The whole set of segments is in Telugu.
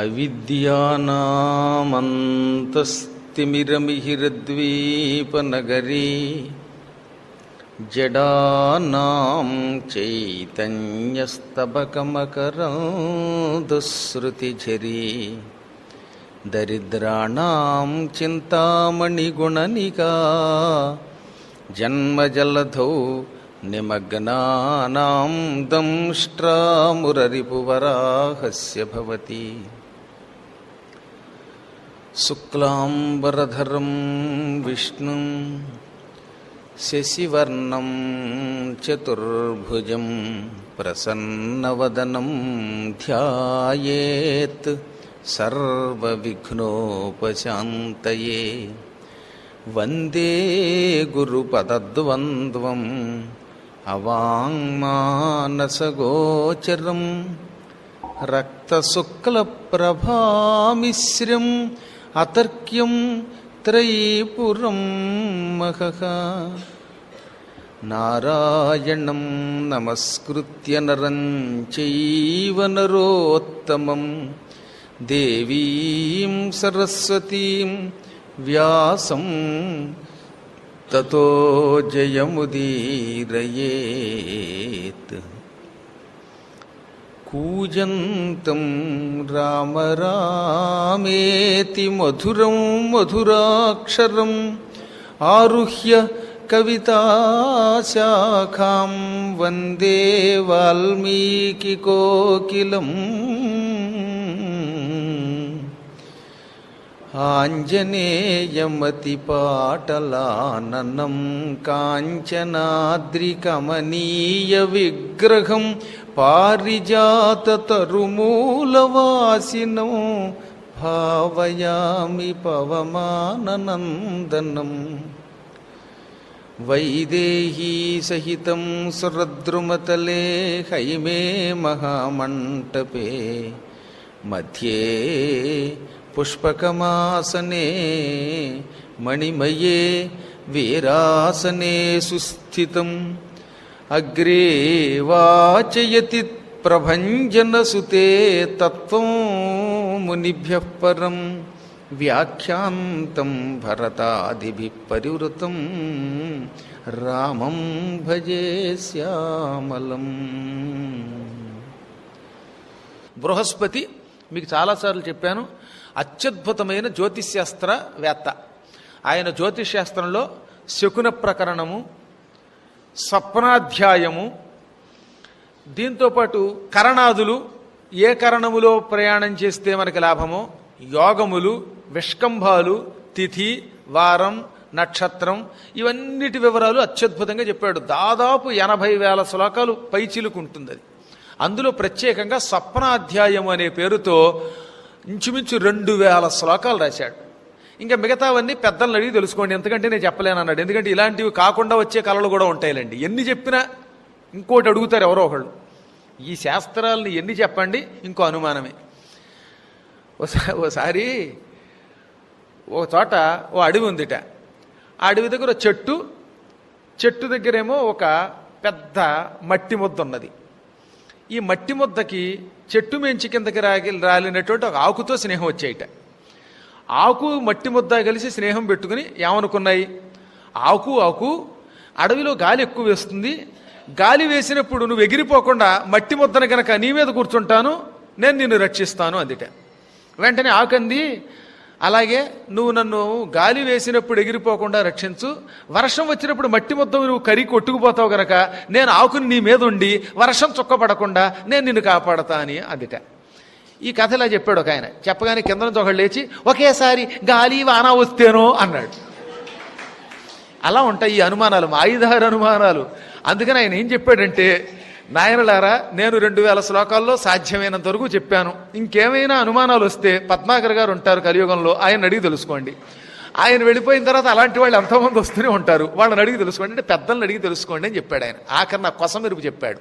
అవిద్యానామంతస్తిమిరమిహిరద్వీపనగరీ జడానాం చైతన్యస్తబకమకరందుశ్రుతిఝరీ దరిద్రాణాం చింతామణిగుణనికా జన్మజలధౌ నిమగ్నానాం దంష్ట్రామురరిపువరాహస్య భవతి. శుక్లాంబరధరం విష్ణుం శశివర్ణం చతుర్భుజం ప్రసన్నవదనం ధ్యాయేత్ సర్వవిఘ్నోపశాంతయే. వందే గురుపదద్వంద్వం అవాంగ్మానసగోచరం రక్తశుక్లప్రభామిశ్రం అతర్క్యం త్రైపురం మహః. నారాయణం నమస్కృత్య నరం చైవ నరోత్తమం దేవీం సరస్వతీం వ్యాసం తతో జయముదీరయేత్. కూజంతం రామ రామేతి మధురం మధురాక్షరం ఆరుహ్య కవితాశాఖాం వందే వాల్మీకికోకిలం. ఆంజనేయమతిపాటలాననం కాంచనాద్రికమనీయ విగ్రహం పారిజాతతరుమూలవాసినం భావయామి పవమాననందనం. వైదేహీ సహితం సురద్రుమతలే హైమే మహామంటపే మధ్యే పుష్పకమాసనే మణిమయే వీరాసనే సుస్థితం. అగ్రే వాచయతి ప్రభంజనసుతే తత్వం మునిభ్యః పరం వ్యాఖ్యాంతం భరతాదిభిః పరివృతం రామం భజే శ్యామలం. బృహస్పతి మీకు చాలాసార్లు చెప్పాను, అత్యద్భుతమైన జ్యోతిశాస్త్ర వేత్త. ఆయన జ్యోతిశాస్త్రంలో శకున ప్రకరణము, స్వప్నాధ్యాయము, దీంతోపాటు కరణాదులు, ఏ కరణములో ప్రయాణం చేస్తే మనకి లాభమో, యోగములు, విష్కంభాలు, తిథి, వారం, నక్షత్రం, ఇవన్నిటి వివరాలు అత్యద్భుతంగా చెప్పాడు. దాదాపు 80,000 శ్లోకాలు పైచిలుకుంటుంది అది. అందులో ప్రత్యేకంగా స్వప్నాధ్యాయం అనే పేరుతో ఇంచుమించు 2,000 శ్లోకాలు రాశాడు. ఇంకా మిగతావన్నీ పెద్దలను అడిగి తెలుసుకోండి, ఎందుకంటే నేను చెప్పలేను అన్నాడు. ఎందుకంటే ఇలాంటివి కాకుండా వచ్చే కళలు కూడా ఉంటాయిలండి. ఎన్ని చెప్పినా ఇంకోటి అడుగుతారు ఎవరో ఒకళ్ళు. ఈ శాస్త్రాలని ఎన్ని చెప్పండి ఇంకో అనుమానమే. ఓసారి ఒక చోట ఓ అడవి ఉందిట. ఆ అడవి దగ్గర చెట్టు దగ్గరేమో ఒక పెద్ద మట్టి ముద్ద ఉన్నది. ఈ మట్టి ముద్దకి చెట్టు మెంచి కిందకి రాలినటువంటి ఒక ఆకుతో స్నేహం వచ్చాయిట. ఆకు మట్టి ముద్ద కలిసి స్నేహం పెట్టుకుని ఏమనుకున్నాయి, ఆకు అడవిలో గాలి ఎక్కువ వేస్తుంది, గాలి వేసినప్పుడు నువ్వు ఎగిరిపోకుండా మట్టి ముద్దను కనుక నీ మీద కూర్చుంటాను, నేను నిన్ను రక్షిస్తాను అందుట. వెంటనే ఆకంది, అలాగే నువ్వు నన్ను గాలి వేసినప్పుడు ఎగిరిపోకుండా రక్షించు, వర్షం వచ్చినప్పుడు మట్టి ముద్ద నువ్వు కరి కొట్టుకుపోతావు గనక నేను ఆకుని నీ మీద ఉండి వర్షం చుక్కపడకుండా నేను నిన్ను కాపాడతా అని అందుట. ఈ కథ ఇలా చెప్పాడు ఒక ఆయన. చెప్పగానే కింద నుంచి ఒకళ్ళు లేచి ఒకేసారి గాలి వాన వస్తేనో అన్నాడు. అలా ఉంటాయి ఈ అనుమానాలు, ఆయుధార అనుమానాలు. అందుకని ఆయన ఏం చెప్పాడంటే, నాయనలారా, నేను 2,000 శ్లోకాల్లో సాధ్యమైనంత వరకు చెప్పాను. ఇంకేమైనా అనుమానాలు వస్తే పద్మాకర్ గారు ఉంటారు కలియుగంలో, ఆయన అడిగి తెలుసుకోండి. ఆయన వెళ్ళిపోయిన తర్వాత అలాంటి వాళ్ళు ఎంతోమంది వస్తూనే ఉంటారు, వాళ్ళని అడిగి తెలుసుకోండి, అంటే పెద్దలను అడిగి తెలుసుకోండి అని చెప్పాడు ఆయన. ఆఖరి నా కొసమెరుపు చెప్పాడు.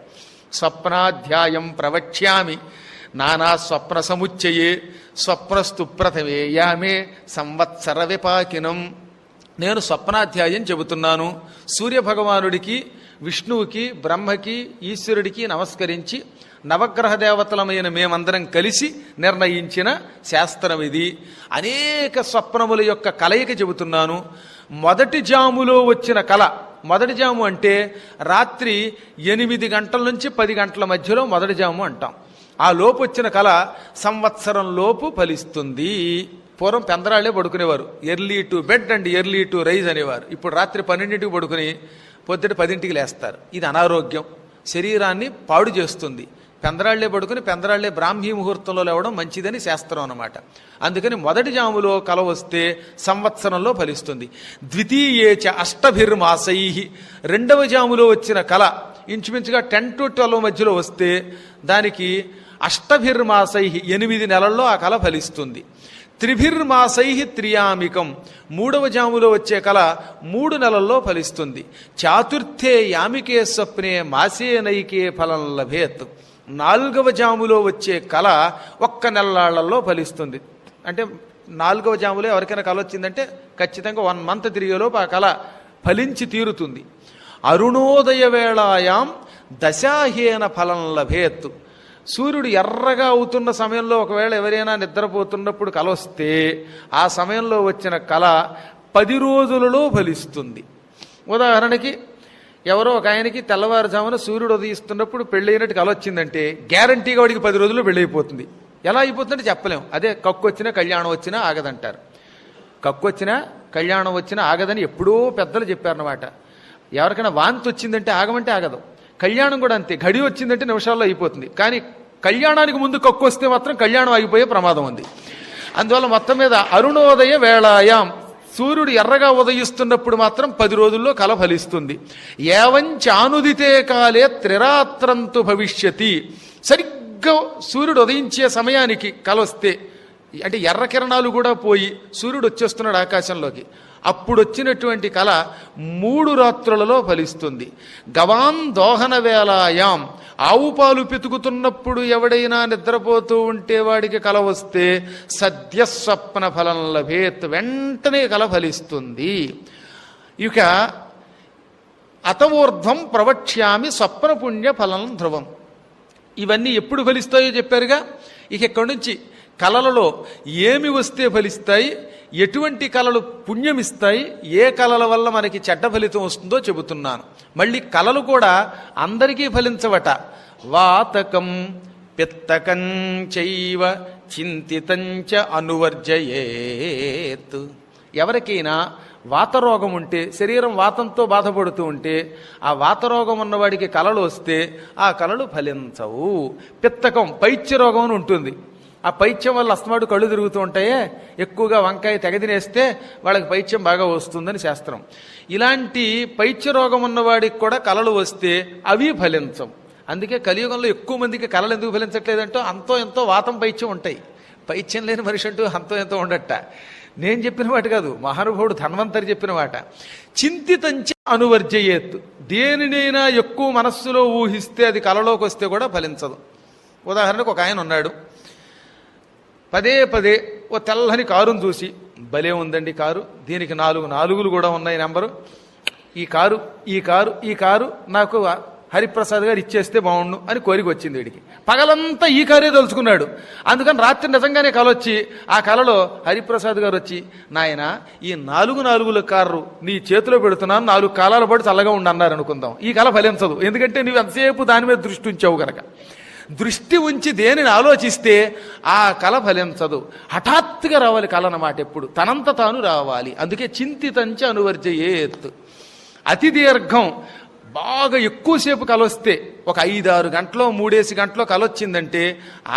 స్వప్నాధ్యాయం ప్రవక్ష్యామి నానా స్వప్న సముచ్చయే స్వప్నస్తు ప్రథమే యామే సంవత్సర విపాకినం నేను స్వప్నాధ్యాయం చెబుతున్నాను. సూర్యభగవానుడికి, విష్ణువుకి, బ్రహ్మకి, ఈశ్వరుడికి నమస్కరించి నవగ్రహ దేవతలమైన మేమందరం కలిసి నిర్ణయించిన శాస్త్రం ఇది. అనేక స్వప్నముల యొక్క కలయిక చెబుతున్నాను. మొదటి జాములో వచ్చిన కల, మొదటి జాము అంటే రాత్రి 8 గంటల నుంచి 10 గంటల మధ్యలో మొదటి జాము అంటాం. ఆ లోపు వచ్చిన కల సంవత్సరం లోపు ఫలిస్తుంది. పూర్వం పెందరాళ్లే పడుకునేవారు. Early to bed and early to rise అనేవారు. ఇప్పుడు రాత్రి 12ంటికి పడుకుని పొద్దుట 10ంటికి లేస్తారు. ఇది అనారోగ్యం, శరీరాన్ని పాడు చేస్తుంది. పెందరాళ్లే పడుకుని పెందరాళ్లే బ్రాహ్మీ ముహూర్తంలో లేవడం మంచిదని శాస్త్రం అన్నమాట. అందుకని మొదటి జాములో కల వస్తే సంవత్సరంలో ఫలిస్తుంది. ద్వితీయేచ అష్టభిర్మాసై, రెండవ జాములో వచ్చిన కల ఇంచుమించుగా 10 to 12 మధ్యలో వస్తే దానికి అష్టభిర్మాసై 8 నెలల్లో ఆ కల ఫలిస్తుంది. త్రిభిర్మాసై త్రియామికం, మూడవ జాములో వచ్చే కల 3 నెలల్లో ఫలిస్తుంది. చాతుర్థే యామికే స్వప్నే మాసే నైకే ఫలం లభేత్, 4వ జాములో వచ్చే కల 1 నెలల్లో ఫలిస్తుంది. అంటే 4వ జాములో ఎవరికైనా కల వచ్చిందంటే ఖచ్చితంగా 1 month తిరిగేలోపు ఆ కల ఫలించి తీరుతుంది. అరుణోదయ వేళాయాం దశాహేన ఫలం లభేత్, సూర్యుడు ఎర్రగా అవుతున్న సమయంలో ఒకవేళ ఎవరైనా నిద్రపోతున్నప్పుడు కల వస్తే ఆ సమయంలో వచ్చిన కల 10 రోజులలో ఫలిస్తుంది. ఉదాహరణకి ఎవరో ఒక ఆయనకి తెల్లవారుజామున సూర్యుడు ఉదయిస్తున్నప్పుడు పెళ్ళైనట్టు కల వచ్చిందంటే గ్యారంటీగా వాడికి 10 రోజుల్లో పెళ్ళైపోతుంది. ఎలా అయిపోతుందంటే చెప్పలేం. అదే కక్కు వచ్చినా కళ్యాణం వచ్చినా ఆగదంటారు. కక్కు వచ్చినా కళ్యాణం వచ్చినా ఆగదని ఎప్పుడో పెద్దలు చెప్పారన్నమాట. ఎవరికైనా వాంతి వచ్చిందంటే ఆగమంటే ఆగదు. కళ్యాణం కూడా అంతే, గడి వచ్చిందంటే నిమిషాల్లో అయిపోతుంది. కానీ కళ్యాణానికి ముందు కక్కు వస్తే మాత్రం కళ్యాణం ఆగిపోయే ప్రమాదం ఉంది. అందువల్ల మొత్తం మీద అరుణోదయ వేళాయాం, సూర్యుడు ఎర్రగా ఉదయిస్తున్నప్పుడు మాత్రం 10 రోజుల్లో కల ఫలిస్తుంది. ఏవంచానుదితే కాలే త్రిరాత్రంతు భవిష్యతి, సరిగ్గా సూర్యుడు ఉదయించే సమయానికి కల వస్తే, అంటే ఎర్ర కిరణాలు కూడా పోయి సూర్యుడు వచ్చేస్తున్నాడు ఆకాశంలోకి, అప్పుడు వచ్చినటువంటి కల 3 రాత్రులలో ఫలిస్తుంది. గవాన్ దోహన వేళాయాం, ఆవు పాలు పితుకుతున్నప్పుడు ఎవడైనా నిద్రపోతూ ఉంటే వాడికి కల వస్తే సద్యస్వప్న ఫలం లభేత్, వెంటనే కల ఫలిస్తుంది. ఇక అతవూర్ధ్వం ప్రవక్ష్యామి స్వప్న పుణ్య ఫలం ధ్రువం. ఇవన్నీ ఎప్పుడు ఫలిస్తాయో చెప్పారుగా. ఇక ఇక్కడి నుంచి కలలలో ఏమి వస్తే ఫలిస్తాయి, ఎటువంటి కలలు పుణ్యమిస్తాయి, ఏ కలల వల్ల మనకి చెడ్డ ఫలితం వస్తుందో చెబుతున్నాను. మళ్ళీ కలలు కూడా అందరికీ ఫలించవట. వాతకం పిత్తకం చైవ చింతితంచ అనువర్జయేత్. ఎవరికైనా వాతరోగం ఉంటే, శరీరం వాతంతో బాధపడుతూ ఉంటే, ఆ వాతరోగం ఉన్నవాడికి కలలు వస్తే ఆ కలలు ఫలించవు. పిత్తకం పైత్యరోగం అని ఉంటుంది. ఆ పైత్యం వల్ల అస్తమాటు కళ్ళు తిరుగుతూ ఉంటాయే, ఎక్కువగా వంకాయ తెగదినేస్తే వాళ్ళకి పైత్యం బాగా వస్తుందని శాస్త్రం. ఇలాంటి పైత్యరోగం ఉన్నవాడికి కూడా కలలు వస్తే అవి ఫలించవు. అందుకే కలియుగంలో ఎక్కువ మందికి కలలు ఎందుకు ఫలించట్లేదంటో అంతో ఎంతో వాతం పైత్యం ఉంటాయి. పైత్యం లేని మనిషి అంటూ అంతో ఎంతో ఉండట. నేను చెప్పిన మాట కాదు, మహానుభావుడు ధన్వంతరి చెప్పిన మాట. చింతితంచ అనువర్జయేత్, దేనినైనా ఎక్కువ మనస్సులో ఊహిస్తే అది కలలోకి వస్తే కూడా ఫలించదు. ఉదాహరణకు ఒక ఆయన ఉన్నాడు, పదే పదే ఓ తెల్లని కారును చూసి, భలే ఉందండి కారు, దీనికి 4 నాలుగులు కూడా ఉన్నాయి నెంబరు, ఈ కారు నాకు హరిప్రసాద్ గారు ఇచ్చేస్తే బాగుండు అని కోరిక వచ్చింది వీడికి. పగలంతా ఈ కారే తలుచుకున్నాడు. అందుకని రాత్రి నిజంగానే కల వచ్చి, ఆ కలలో హరిప్రసాద్ గారు వచ్చి, నాయన ఈ 4 నాలుగుల కారు నీ చేతిలో పెడుతున్నాను, 4 కాలాల పాటు చల్లగా ఉండన్నారు అనుకుందాం. ఈ కల ఫలించదు, ఎందుకంటే నువ్వు ఎంతసేపు దాని మీద దృష్టి ఉంచావు గనక. దృష్టి ఉంచి దేనిని ఆలోచిస్తే ఆ కల ఫలించదు. హఠాత్తుగా రావాలి కల అన్నమాట, ఎప్పుడు తనంత తాను రావాలి. అందుకే చింతితంచ అనువర్జయేత్. అతి దీర్ఘం, బాగా ఎక్కువసేపు కల వస్తే, ఒక 5-6 గంటలో 3 గంటలో కల వచ్చిందంటే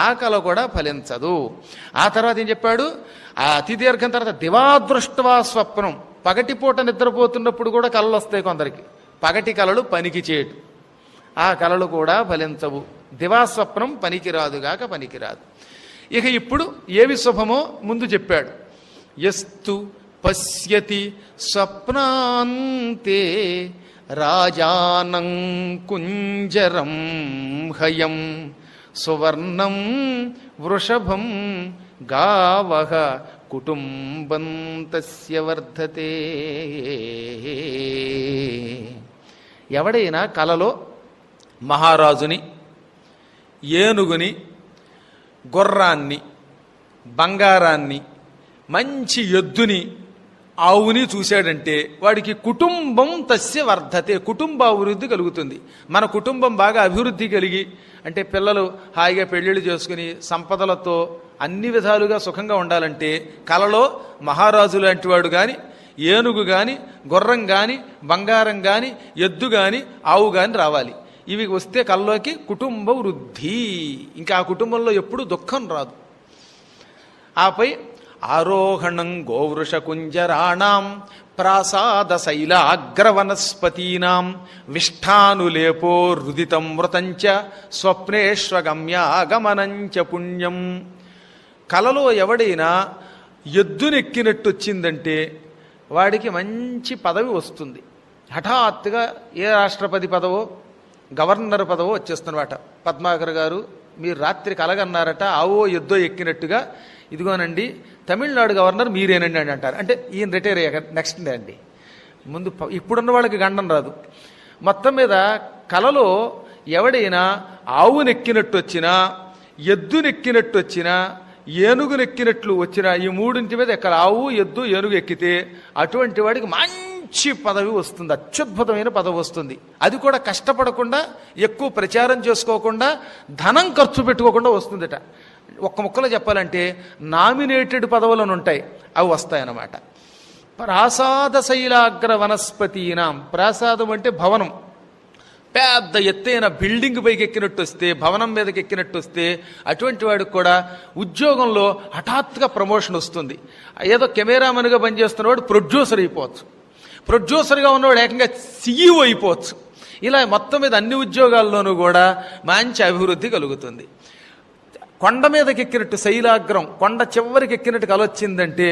ఆ కల కూడా ఫలించదు. ఆ తర్వాత ఏం చెప్పాడు, ఆ అతి దీర్ఘం తర్వాత దివాదృష్టవా స్వప్నం, పగటిపూట నిద్రపోతున్నప్పుడు కూడా కలలు వస్తాయి కొందరికి. పగటి కలలు పనికి చేయడు, ఆ కలలు కూడా ఫలించవు. దివాస్వప్నం పనికిరాదుగాక పనికిరాదు. ఇక ఇప్పుడు ఏవి శుభమో ముందు చెప్పాడు. యస్తు పశ్యతి స్వప్నాంతే రాజానం కుంజరం హయం సువర్ణం వృషభం గావః కుటుంబం తస్య వర్ధతే. ఎవడైనా కలలో మహారాజుని, ఏనుగుని, గుర్రాన్ని, బంగారాన్ని, మంచి ఎద్దుని, ఆవుని చూశాడంటే వాడికి కుటుంబం తస్య వర్ధతే, కుటుంబ అభివృద్ధి కలుగుతుంది. మన కుటుంబం బాగా అభివృద్ధి కలిగి, అంటే పిల్లలు హాయిగా పెళ్ళిళ్ళు చేసుకుని సంపదలతో అన్ని విధాలుగా సుఖంగా ఉండాలంటే కలలో మహారాజు లాంటి వాడు కానీ, ఏనుగు కానీ, గుర్రం కానీ, బంగారం కానీ, ఎద్దు కానీ, ఆవు కానీ రావాలి. ఇవి వస్తే కల్లోకి కుటుంబ వృద్ధి. ఇంకా ఆ కుటుంబంలో ఎప్పుడూ దుఃఖం రాదు. ఆపై ఆరోహణం గోవృషకుంజరాణం ప్రాసాద శైలాగ్రవనస్పతీనాం విష్ఠానులేపో రుదితం మృతంచ స్వప్నేష్వగమ్యాగమనంచ పుణ్యం. కలలో ఎవడైనా ఎద్దునెక్కినట్టు వచ్చిందంటే వాడికి మంచి పదవి వస్తుంది. హఠాత్తుగా ఏ రాష్ట్రపతి పదవో గవర్నర్ పదవో వచ్చేస్తున్నమాట. పద్మాకర్ గారు మీరు రాత్రి కలగన్నారట ఆవో ఎద్దో ఎక్కినట్టుగా, ఇదిగోనండి తమిళనాడు గవర్నర్ మీరేనండి అని అంటారు. అంటే ఈయన రిటైర్ అయ్యాక నెక్స్ట్ డే అండి. ముందు ఇప్పుడున్న వాళ్ళకి గండం రాదు. మొత్తం మీద కలలో ఎవడైనా ఆవునెక్కినట్టు వచ్చినా, ఎద్దునెక్కినట్టు వచ్చినా, ఏనుగునెక్కినట్లు వచ్చినా, ఈ మూడింటి మీద ఎక్కడ ఆవు, ఎద్దు, ఏనుగు ఎక్కితే అటువంటి వాడికి మంచి పదవి వస్తుంది, అత్యద్భుతమైన పదవి వస్తుంది. అది కూడా కష్టపడకుండా, ఎక్కువ ప్రచారం చేసుకోకుండా, ధనం ఖర్చు పెట్టుకోకుండా వస్తుందట. ఒక్క ముక్కలో చెప్పాలంటే నామినేటెడ్ పదవులను ఉంటాయి, అవి వస్తాయన్నమాట. ప్రాసాద శైలాగ్ర వనస్పతీనాం, ప్రాసాదం అంటే భవనం, పెద్ద ఎత్తైన బిల్డింగ్ పైకి ఎక్కినట్టు వస్తే, భవనం మీదకి ఎక్కినట్టు వస్తే అటువంటి వాడికి కూడా ఉద్యోగంలో హఠాత్తుగా ప్రమోషన్ వస్తుంది. ఏదో కెమెరామెన్గా పనిచేస్తున్నవాడు ప్రొడ్యూసర్ అయిపోవచ్చు, ప్రొడ్యూసర్గా ఉన్నవాడు ఏకంగా CEO అయిపోవచ్చు. ఇలా మొత్తం మీద అన్ని ఉద్యోగాల్లోనూ కూడా మంచి అభివృద్ధి కలుగుతుంది. కొండ మీదకి ఎక్కినట్టు శైలాగ్రం, కొండ చివరికి ఎక్కినట్టు కలొచ్చిందంటే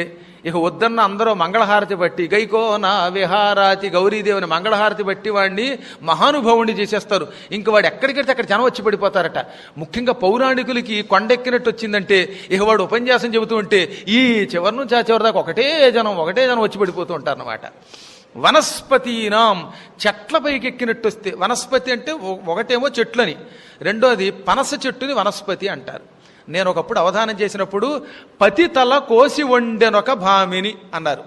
ఇక వద్దన్న అందరూ మంగళహారతి బట్టి గైకో నా విహారాతి గౌరీదేవిని మంగళహారతి బట్టి వాడిని మహానుభావుని చేసేస్తారు. ఇంక వాడు ఎక్కడికెడితే అక్కడ జనం వచ్చి పడిపోతారట. ముఖ్యంగా పౌరాణికులకి కొండెక్కినట్టు వచ్చిందంటే ఇక వాడు ఉపన్యాసం చెబుతూ ఉంటే ఈ చివరి నుంచి ఆ చివరి దాకా ఒకటే జనం వచ్చి పడిపోతూ ఉంటారన్నమాట. వనస్పతీనాం, చెట్లపైకి ఎక్కినట్టు వస్తే, వనస్పతి అంటే ఒకటేమో చెట్లని, రెండోది పనస చెట్టుని వనస్పతి అంటారు. నేను ఒకప్పుడు అవధానం చేసినప్పుడు పతి తల కోసి వండెనొక భామిని అన్నారు.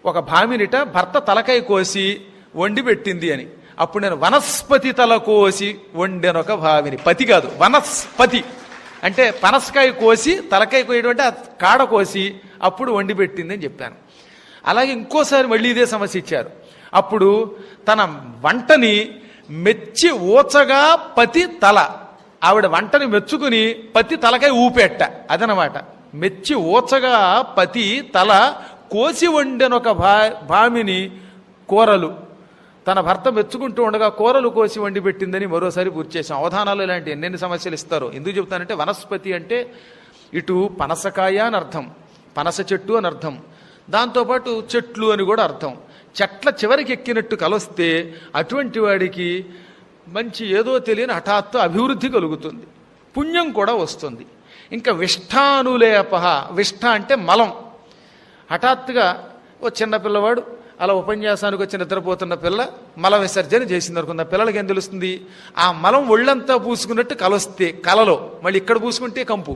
ఒక భామినిట భర్త తలకాయ కోసి వండి పెట్టింది అని. అప్పుడు నేను వనస్పతి తల కోసి వండెనొక భామిని, పతి కాదు వనస్పతి అంటే పనసకాయ కోసి తలకాయ కోయడం అంటే కాడ కోసి అప్పుడు వండి పెట్టింది అని చెప్పాను. అలాగే ఇంకోసారి మళ్ళీ ఇదే సమస్య ఇచ్చారు. అప్పుడు తన వంటని మెచ్చి ఊచగా పతి తల, ఆవిడ వంటని మెచ్చుకుని పతి తలకాయ ఊపెట్ట, అదనమాట. మెచ్చి ఊచగా పతి తల కోసి వండెనొక భామిని కూరలు, తన భర్త మెచ్చుకుంటూ ఉండగా కూరలు కోసి వండి పెట్టిందని మరోసారి పూర్తి చేశాం. అవధానాలు ఇలాంటి ఎన్నెన్ని సమస్యలు ఇస్తారు. ఎందుకు చెబుతానంటే వనస్పతి అంటే ఇటు పనసకాయ అని అర్థం, పనస చెట్టు అని అర్థం, దాంతోపాటు చెట్లు అని కూడా అర్థం. చెట్ల చివరికి ఎక్కినట్టు కలొస్తే అటువంటి వాడికి మంచి ఏదో తెలియని హఠాత్తు అభివృద్ధి కలుగుతుంది, పుణ్యం కూడా వస్తుంది. ఇంకా విష్ఠానులేప, విష్ఠ అంటే మలం. హఠాత్తుగా ఓ చిన్న పిల్లవాడు అలా ఉపన్యాసానికి వచ్చి నిద్రపోతున్న పిల్ల మల విసర్జన చేసింది అనుకుందా. పిల్లలకి ఏం తెలుస్తుంది? ఆ మలం ఒళ్ళంతా పూసుకున్నట్టు కలొస్తే, కలలో మళ్ళీ ఇక్కడ పూసుకుంటే కంపు,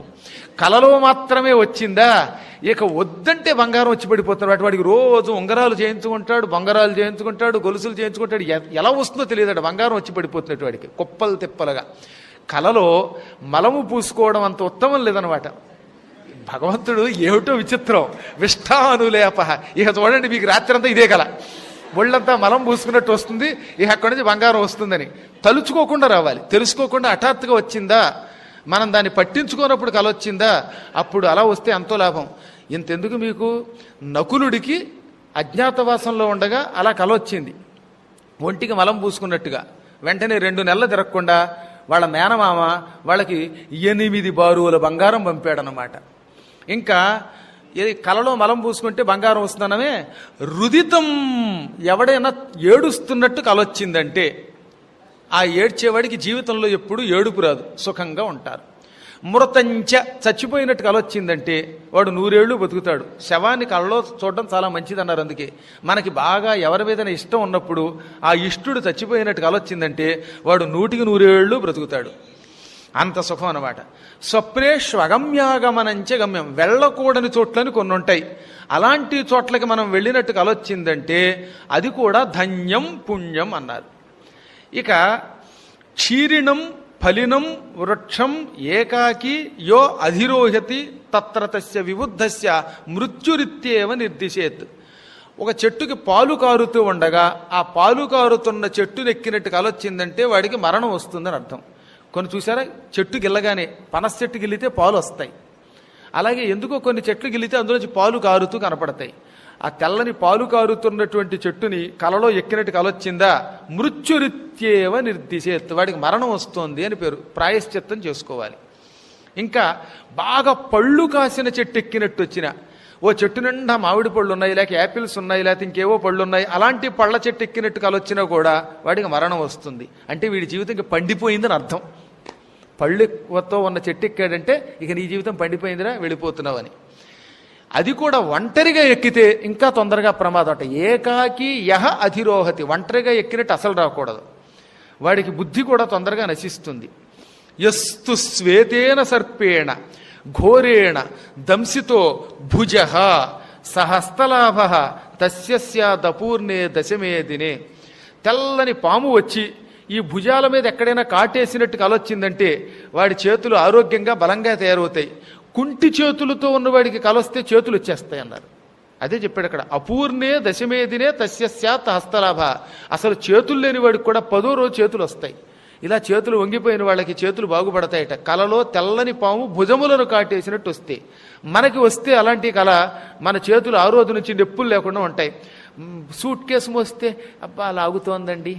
కలలో మాత్రమే వచ్చిందా ఇక వద్దంటే బంగారం వచ్చి పడిపోతున్నాడు. వాడికి రోజు ఉంగరాలు చేయించుకుంటాడు, బంగారాలు చేయించుకుంటాడు, గొలుసులు చేయించుకుంటాడు, ఎలా వస్తుందో తెలియదు, బంగారం వచ్చి పడిపోతున్నట్టు వాడికి కుప్పలు తిప్పలుగా. కలలో మలము పూసుకోవడం అంత ఉత్తమం లేదనమాట. భగవంతుడు ఏమిటో విచిత్రం, విష్ఠానులేప. ఇక చూడండి మీకు రాత్రి అంతా ఇదే కల, ఒళ్ళంతా మలం పూసుకున్నట్టు వస్తుంది, ఇక అక్కడి నుంచి బంగారం వస్తుందని. తలుచుకోకుండా రావాలి, తెలుసుకోకుండా హఠాత్తుగా వచ్చిందా, మనం దాన్ని పట్టించుకోనప్పుడు కలొచ్చిందా, అప్పుడు అలా వస్తే ఎంతో లాభం. ఇంతెందుకు మీకు, నకులుడికి అజ్ఞాతవాసంలో ఉండగా అలా కలొచ్చింది, ఒంటికి మలం పూసుకున్నట్టుగా. వెంటనే 2 నెలలు తిరగకుండా వాళ్ళ మేనమామ వాళ్ళకి 8 బారువుల బంగారం పంపాడనమాట. ఇంకా కలలో మలం పూసుకుంటే బంగారం వస్తుందనమే. రుదితం, ఎవడైనా ఏడుస్తున్నట్టు కలొచ్చిందంటే ఆ ఏడ్చేవాడికి జీవితంలో ఎప్పుడు ఏడుపు రాదు, సుఖంగా ఉంటారు. మృతంచ చచ్చిపోయినట్టు కలొచ్చిందంటే వాడు 100 ఏళ్ళు బతుకుతాడు. శవాన్ని కళ్ళలో చూడడం చాలా మంచిది అన్నారు. అందుకే మనకి బాగా ఎవరి మీదైనా ఇష్టం ఉన్నప్పుడు ఆ ఇష్టుడు చచ్చిపోయినట్టు కలొచ్చిందంటే వాడు 100కి 100 ఏళ్ళు బ్రతుకుతాడు. అంత సుఖం అన్నమాట. స్వప్నేష్వగమ్యాగమనంచ గమ్యం, వెళ్ళకూడని చోట్లని కొన్ని ఉంటాయి. అలాంటి చోట్లకి మనం వెళ్ళినట్టు కలొచ్చిందంటే అది కూడా ధన్యం పుణ్యం అన్నారు. ఇక క్షీరిణం ఫలినం వృక్షం ఏకాకి యో అధిరోహతి తత్ర తస్య విబుద్ధస్య మృత్యురిత్యేవ నిర్దిశేత్. ఒక చెట్టుకి పాలు కారుతూ ఉండగా ఆ పాలు కారుతున్న చెట్టునెక్కినట్టు కలొచ్చిందంటే వాడికి మరణం వస్తుందని అర్థం. కొన్ని చూసారా, చెట్టు గిల్లగానే పనస చెట్టు గిల్లితే పాలు వస్తాయి. అలాగే ఎందుకో కొన్ని చెట్లు గిల్లితే అందులోంచి పాలు కారుతూ కనపడతాయి. ఆ తెల్లని పాలు కారుతున్నటువంటి చెట్టుని కలలో ఎక్కినట్టు కలొచ్చిందా మృత్యురిత్యేవ నిర్దిశేత్, వాడికి మరణం వస్తోంది అని పేరు. ప్రాయశ్చిత్తం చేసుకోవాలి. ఇంకా బాగా పళ్ళు కాసిన చెట్టు ఎక్కినట్టు వచ్చిన, ఓ చెట్టు నిండా మామిడి పళ్ళు ఉన్నాయి, లేక యాపిల్స్ ఉన్నాయి, లేకపోతే ఇంకేవో పళ్ళు ఉన్నాయి, అలాంటి పళ్ళ చెట్టు ఎక్కినట్టు కలొచ్చినా కూడా వాడికి మరణం వస్తుంది. అంటే వీడి జీవితం ఇంకా పండిపోయిందని అర్థం. పళ్ళుతో ఉన్న చెట్టు ఎక్కాడంటే ఇక నీ జీవితం పండిపోయిందిరా, వెళ్ళిపోతున్నావు అని. అది కూడా ఒంటరిగా ఎక్కితే ఇంకా తొందరగా ప్రమాదం. అంటే ఏకాకి యహ అధిరోహతి, ఒంటరిగా ఎక్కినట్టు అసలు రాకూడదు. వాడికి బుద్ధి కూడా తొందరగా నశిస్తుంది. యస్తు శ్వేతేన సర్పేణ ఘోరేణ దంసితో భుజ సహస్తలాభ తస్య స్యాదపూర్ణే దశమే దినే. తెల్లని పాము వచ్చి ఈ భుజాల మీద ఎక్కడైనా కాటేసినట్టు కలొచ్చిందంటే వాడి చేతులు ఆరోగ్యంగా బలంగా తయారవుతాయి. కుంటి చేతులతో ఉన్నవాడికి కలొస్తే చేతులు వచ్చేస్తాయి అన్నారు. అదే చెప్పాడు అక్కడ, అపూర్ణే దశమే దినే తస్య స్యాత్ హస్తలాభ. అసలు చేతులు లేని వాడికి కూడా 10వ రోజు చేతులు వస్తాయి. ఇలా చేతులు వంగిపోయిన వాళ్ళకి చేతులు బాగుపడతాయట. కలలో తెల్లని పాము భుజములను కాటేసినట్టు వస్తే, మనకి వస్తే అలాంటి కళ మన చేతులు ఆ రోజు నుంచి నొప్పులు లేకుండా ఉంటాయి. సూట్ కేసు మోస్తే అబ్బా లాగుతోందండి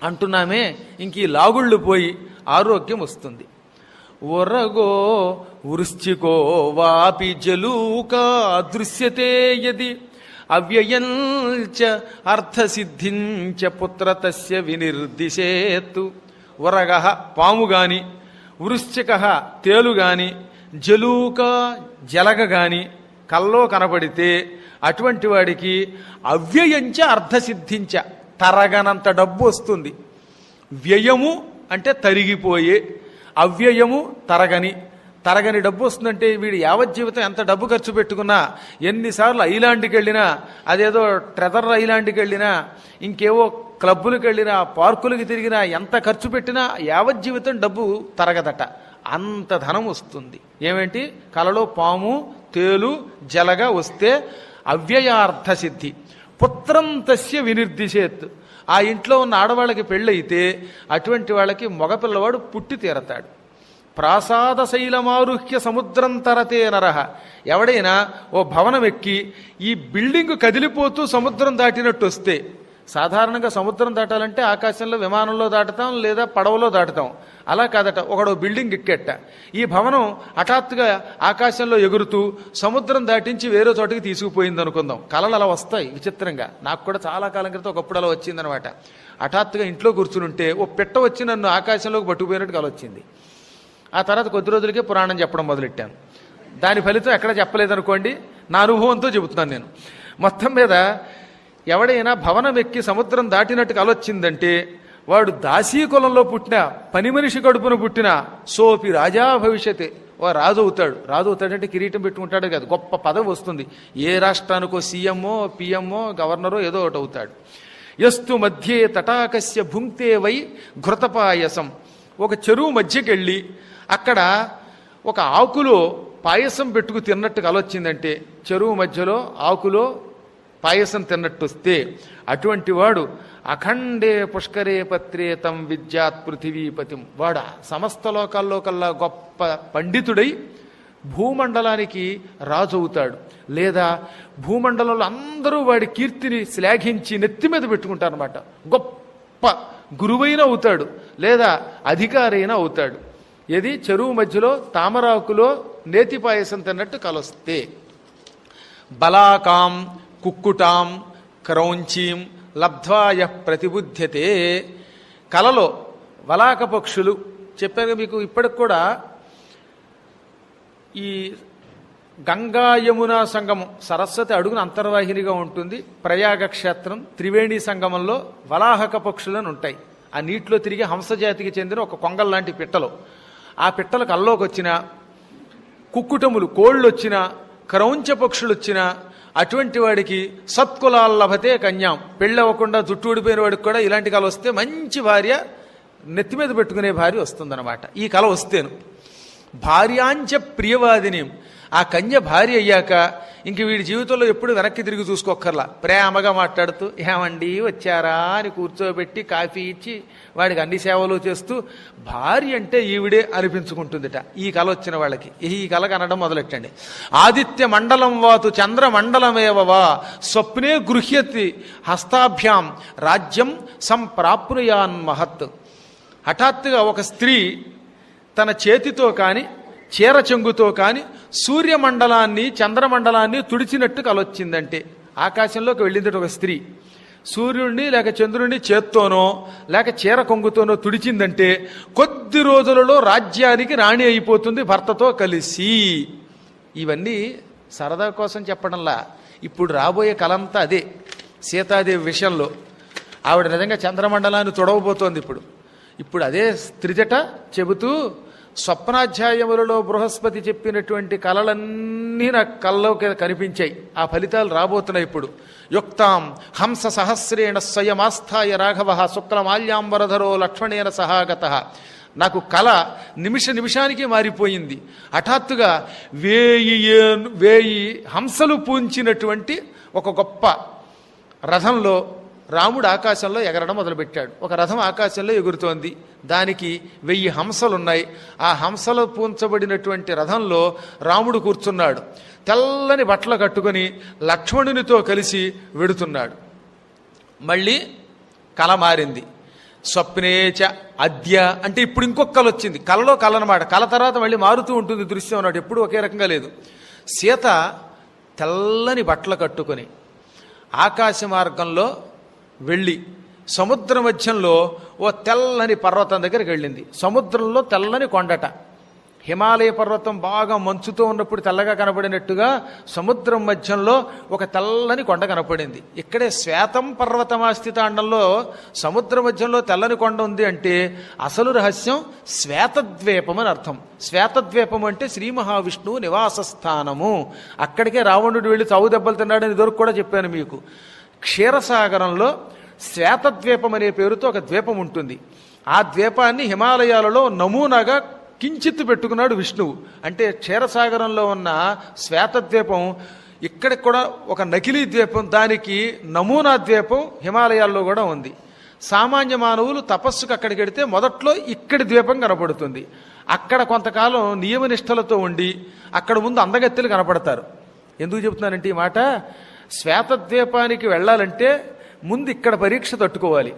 అంటున్నామే, ఇంక ఈ లాగుళ్ళు పోయి ఆరోగ్యం వస్తుంది. ఒరగో వృశ్చికో వాపి జలూకా దృశ్యతే యది అవ్యయంచ అర్థసిద్ధించ పుత్ర తస్య వినిర్దిశేత్తు. వరగ పాము గాని, వృశ్చిక తేలు గాని, జలూక జలగ గాని కల్లో కనబడితే అటువంటి వాడికి అవ్యయంచ అర్థసిద్ధించ తరగనంత డబ్బు వస్తుంది. వ్యయము అంటే తరిగిపోయే, అవ్యయము తరగని డబ్బు వస్తుందంటే వీడు యావజ్జీవితం ఎంత డబ్బు ఖర్చు పెట్టుకున్నా, ఎన్నిసార్లు ఐలాండ్కి వెళ్ళినా, అదేదో ట్రెజర్ ఐలాండ్కి వెళ్ళినా, ఇంకేవో క్లబ్బులకు వెళ్ళినా, పార్కులకి తిరిగినా, ఎంత ఖర్చు పెట్టినా యావజ్జీవితం డబ్బు తరగదట. అంత ధనం వస్తుంది. ఏమేంటి, కలలో పాము తేలు జలగా వస్తే అవ్యయార్థ సిద్ధి. పుత్రం తస్య వినిర్దిశేత్. ఆ ఇంట్లో ఉన్న ఆడవాళ్ళకి పెళ్ళయితే అటువంటి వాళ్ళకి మగపిల్లవాడు పుట్టి తీరతాడు. ప్రాసాద శైలమారుహ్య సముద్రం తరతే నరహ. ఎవడైనా ఓ భవనం ఎక్కి ఈ బిల్డింగ్ కదిలిపోతూ సముద్రం దాటినట్టు వస్తే, సాధారణంగా సముద్రం దాటాలంటే ఆకాశంలో విమానంలో దాటుతాం లేదా పడవలో దాటుతాం. అలా కాదట, ఒకడు బిల్డింగ్ ఎక్కెట్ట, ఈ భవనం హఠాత్తుగా ఆకాశంలో ఎగురుతూ సముద్రం దాటించి వేరే చోటికి తీసుకుపోయింది అనుకుందాం. కళలు అలా వస్తాయి విచిత్రంగా. నాకు కూడా చాలా కాలం క్రితం ఒకప్పుడు అలా వచ్చిందనమాట. హఠాత్తుగా ఇంట్లో కూర్చునుంటే ఓ పిట్ట వచ్చి నన్ను ఆకాశంలోకి పట్టుకుపోయినట్టు కల వచ్చింది. ఆ తర్వాత కొద్ది రోజులకే పురాణం చెప్పడం మొదలెట్టాను. దాని ఫలితం ఎక్కడ చెప్పలేదనుకోండి, నా అనుభవంతో చెబుతున్నాను నేను. మొత్తం మీద ఎవడైనా భవనం ఎక్కి సముద్రం దాటినట్టు కలొచ్చిందంటే వాడు దాసీ కులంలో పుట్టిన, పని మనిషి కడుపున పుట్టిన సోపి రాజా భవిష్యతే, ఓ రాజు అవుతాడు. రాజు అవుతాడంటే కిరీటం పెట్టుకుంటాడు కాదు, గొప్ప పదవి వస్తుంది. ఏ రాష్ట్రానికో సీఎంఓ పిఎంఓ గవర్నరో ఏదో ఒకటి అవుతాడు. యస్తు మధ్యే తటాకస్య భుంక్తే వై ఘృతపాయసం. ఒక చెరువు మధ్యకెళ్ళి అక్కడ ఒక ఆకులో పాయసం పెట్టుకు తిన్నట్టు కలొచ్చిందంటే, చెరువు మధ్యలో ఆకులో పాయసం తిన్నట్టు వస్తే అటువంటి వాడు అఖండే పుష్కరే పత్రే తం విద్యాత్ పృథివీపతిం. వాడు సమస్త లోకాల్లో కల్లా గొప్ప పండితుడై భూమండలానికి రాజు అవుతాడు. లేదా భూమండలంలో అందరూ వాడి కీర్తిని శ్లాఘించి నెత్తి మీద పెట్టుకుంటారనమాట. గొప్ప గురువైన అవుతాడు, లేదా అధికారైన అవుతాడు. ఏది, చెరువు మధ్యలో తామరాకులో నేతి పాయసం తిన్నట్టు కలొస్తే. బలాకాం కుక్కుటాం క్రౌంచీం లబ్ధ్వాయ ప్రతిబుధ్యతే. కలలో వలాక పక్షులు చెప్పారు మీకు. ఇప్పటికి కూడా ఈ గంగా యమున సంగమం, సరస్వతి అడుగున అంతర్వాహినిగా ఉంటుంది. ప్రయాగ క్షేత్రం త్రివేణి సంగమంలో వలాహక పక్షులను ఉంటాయి. ఆ నీటిలో తిరిగి హంసజాతికి చెందిన ఒక కొంగల్ లాంటి పిట్టలు. ఆ పిట్టలకు అల్లోకి వచ్చిన కుక్కుటములు, కోళ్ళు వచ్చిన, క్రౌంచ పక్షులు వచ్చిన అటువంటి వాడికి సత్కులాల్ లభతే కన్యాం, పెళ్ళవ్వకుండా జుట్టు ఊడిపోయిన వాడికి కూడా ఇలాంటి కళ వస్తే మంచి భార్య, నెత్తి మీద పెట్టుకునే భార్య వస్తుందన్నమాట. ఈ కళ వస్తేను భార్యాంచ ప్రియవాదిని, ఆ కన్య భార్య అయ్యాక ఇంక వీడి జీవితంలో ఎప్పుడు వెనక్కి తిరిగి చూసుకోక్కర్లా. ప్రేమగా మాట్లాడుతూ ఏమండి వచ్చారా అని కూర్చోబెట్టి కాఫీ ఇచ్చి వాడికి అన్ని సేవలు చేస్తూ భార్య అంటే ఈవిడే అనిపించుకుంటుందిట ఈ కళ వచ్చిన వాళ్ళకి. ఈ కళ కనడం మొదలెట్టండి. ఆదిత్య మండలం వాతు చంద్ర మండలమేవవా స్వప్నే గృహ్యతి హస్తాభ్యాం రాజ్యం సంప్రాప్నుయాన్ మహత్. హఠాత్తుగా ఒక స్త్రీ తన చేతితో కాని చీర చెంగుతో కాని సూర్యమండలాన్ని చంద్రమండలాన్ని తుడిచినట్టు కలొచ్చిందంటే, ఆకాశంలోకి వెళ్ళిందట ఒక స్త్రీ. సూర్యుడిని లేక చంద్రుడిని చేత్తోనో లేక చీర కొంగుతోనో తుడిచిందంటే కొద్ది రోజులలో రాజ్యానికి రాణి అయిపోతుంది భర్తతో కలిసి. ఇవన్నీ సరదా కోసం చెప్పడంలా, ఇప్పుడు రాబోయే కలంతా అదే. సీతాదేవి విషయంలో ఆవిడ నిజంగా చంద్రమండలాన్ని తుడవబోతోంది. ఇప్పుడు అదే స్త్రిజట చెబుతూ స్వప్నాధ్యాయములలో బృహస్పతి చెప్పినటువంటి కలలన్నీ నాకు కల్లోకి కనిపించాయి. ఆ ఫలితాలు రాబోతున్నాయి ఇప్పుడు. యుక్తాం హంస సహస్రేణ స్వయమాస్థాయ రాఘవ శుక్లమాల్యాంబరధరో లక్ష్మణేన సహాగత. నాకు కళ నిమిషానికి మారిపోయింది. హఠాత్తుగా 1000 హంసలు పూంచినటువంటి ఒక గొప్ప రథంలో రాముడు ఆకాశంలో ఎగరడం మొదలుపెట్టాడు. ఒక రథం ఆకాశంలో ఎగురుతోంది, దానికి 1000 హంసలున్నాయి. ఆ హంసలు పూంచబడినటువంటి రథంలో రాముడు కూర్చున్నాడు. తెల్లని బట్టలు కట్టుకొని లక్ష్మణునితో కలిసి వెడుతున్నాడు. మళ్ళీ కళ మారింది. స్వప్నేచ అద్య అంటే ఇప్పుడు ఇంకొక కళ వచ్చింది. కళలో కళ అనమాట. కళ తర్వాత మళ్ళీ మారుతూ ఉంటుంది దృశ్యం అన్నట్టు, ఎప్పుడు ఒకే రకంగా లేదు. సీత తెల్లని బట్టలు కట్టుకొని ఆకాశ మార్గంలో వెళ్ళి సముద్ర మధ్యంలో ఓ తెల్లని పర్వతం దగ్గరికి వెళ్ళింది. సముద్రంలో తెల్లని కొండట. హిమాలయ పర్వతం బాగా మంచుతో ఉన్నప్పుడు తెల్లగా కనపడినట్టుగా సముద్రం మధ్యంలో ఒక తెల్లని కొండ కనపడింది. ఇక్కడే శ్వేతం పర్వతమాస్థితాండంలో సముద్ర మధ్యంలో తెల్లని కొండ ఉంది అంటే అసలు రహస్యం శ్వేతద్వీపం అని అర్థం. శ్వేతద్వీపం అంటే శ్రీ మహావిష్ణువు నివాస స్థానము. అక్కడికే రావణుడు వెళ్ళి చావు దెబ్బలు తిన్నాడని ఇదివరకు కూడా చెప్పాను మీకు. క్షీరసాగరంలో శ్వేతద్వీపం అనే పేరుతో ఒక ద్వీపం ఉంటుంది. ఆ ద్వీపాన్ని హిమాలయాలలో నమూనాగా కించిత్తు పెట్టుకున్నాడు విష్ణువు. అంటే క్షీరసాగరంలో ఉన్న శ్వేతద్వీపం ఇక్కడికి కూడా ఒక నకిలీ ద్వీపం, దానికి నమూనా ద్వీపం హిమాలయాల్లో కూడా ఉంది. సామాన్య మానవులు తపస్సుకు అక్కడికి వెడితే మొదట్లో ఇక్కడి ద్వీపం కనపడుతుంది. అక్కడ కొంతకాలం నియమనిష్టలతో ఉండి అక్కడ ముందు అందగత్తెలు కనపడతారు. ఎందుకు చెప్తున్నానంటే ఈ మాట, శ్వేతద్వీపానికి వెళ్ళాలంటే ముందు ఇక్కడ పరీక్ష తట్టుకోవాలి.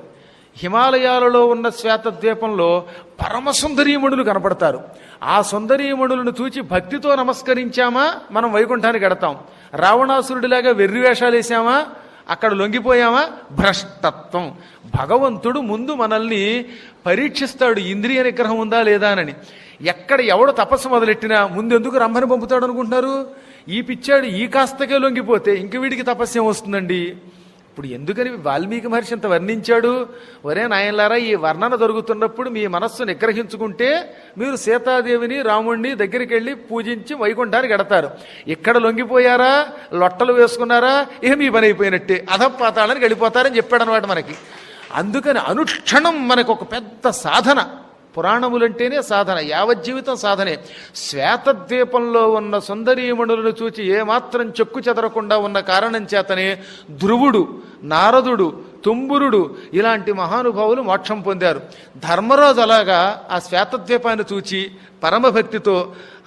హిమాలయాలలో ఉన్న శ్వేతద్వీపంలో పరమసుందరీమణులు కనపడతారు. ఆ సుందరీమణులను చూచి భక్తితో నమస్కరించామా మనం వైకుంఠానికి ఎడతాం. రావణాసురుడిలాగా వెర్రివేషాలు వేసామా అక్కడ లొంగిపోయామా భ్రష్టత్వం. భగవంతుడు ముందు మనల్ని పరీక్షిస్తాడు, ఇంద్రియ నిగ్రహం ఉందా లేదా అని. ఎక్కడ ఎవడు తపస్సు మొదలెట్టినా ముందు ఎందుకు రమ్మని పంపుతాడు అనుకుంటున్నారు? ఈ పిచ్చాడు ఈ కాస్తకే లొంగిపోతే ఇంక వీడికి తపస్యం వస్తుందండి. ఇప్పుడు ఎందుకని వాల్మీకి మహర్షి అంత వర్ణించాడు? ఒరే నాయనలారా, ఈ వర్ణన జరుగుతున్నప్పుడు మీ మనస్సు నిగ్రహించుకుంటే మీరు సీతాదేవిని రాముణ్ణి దగ్గరికి వెళ్ళి పూజించి వైకుంఠానికి ఎడతారు. ఇక్కడ లొంగిపోయారా, లొట్టలు వేసుకున్నారా, ఇక మీ పని అయిపోయినట్టే, అధపాతాళానికి వెళ్ళిపోతారని చెప్పాడు అనమాట మనకి. అందుకని అనుక్షణం మనకు ఒక పెద్ద సాధన. పురాణములంటేనే సాధన, యావజ్జీవితం సాధనే. శ్వేతద్వీపంలో ఉన్న సుందరీమణులను చూచి ఏమాత్రం చెక్కు చెదరకుండా ఉన్న కారణం చేతనే ధ్రువుడు, నారదుడు, తుంబురుడు ఇలాంటి మహానుభావులు మోక్షం పొందారు. ధర్మరాజు అలాగా ఆ శ్వేతద్వీపాన్ని చూచి పరమభక్తితో,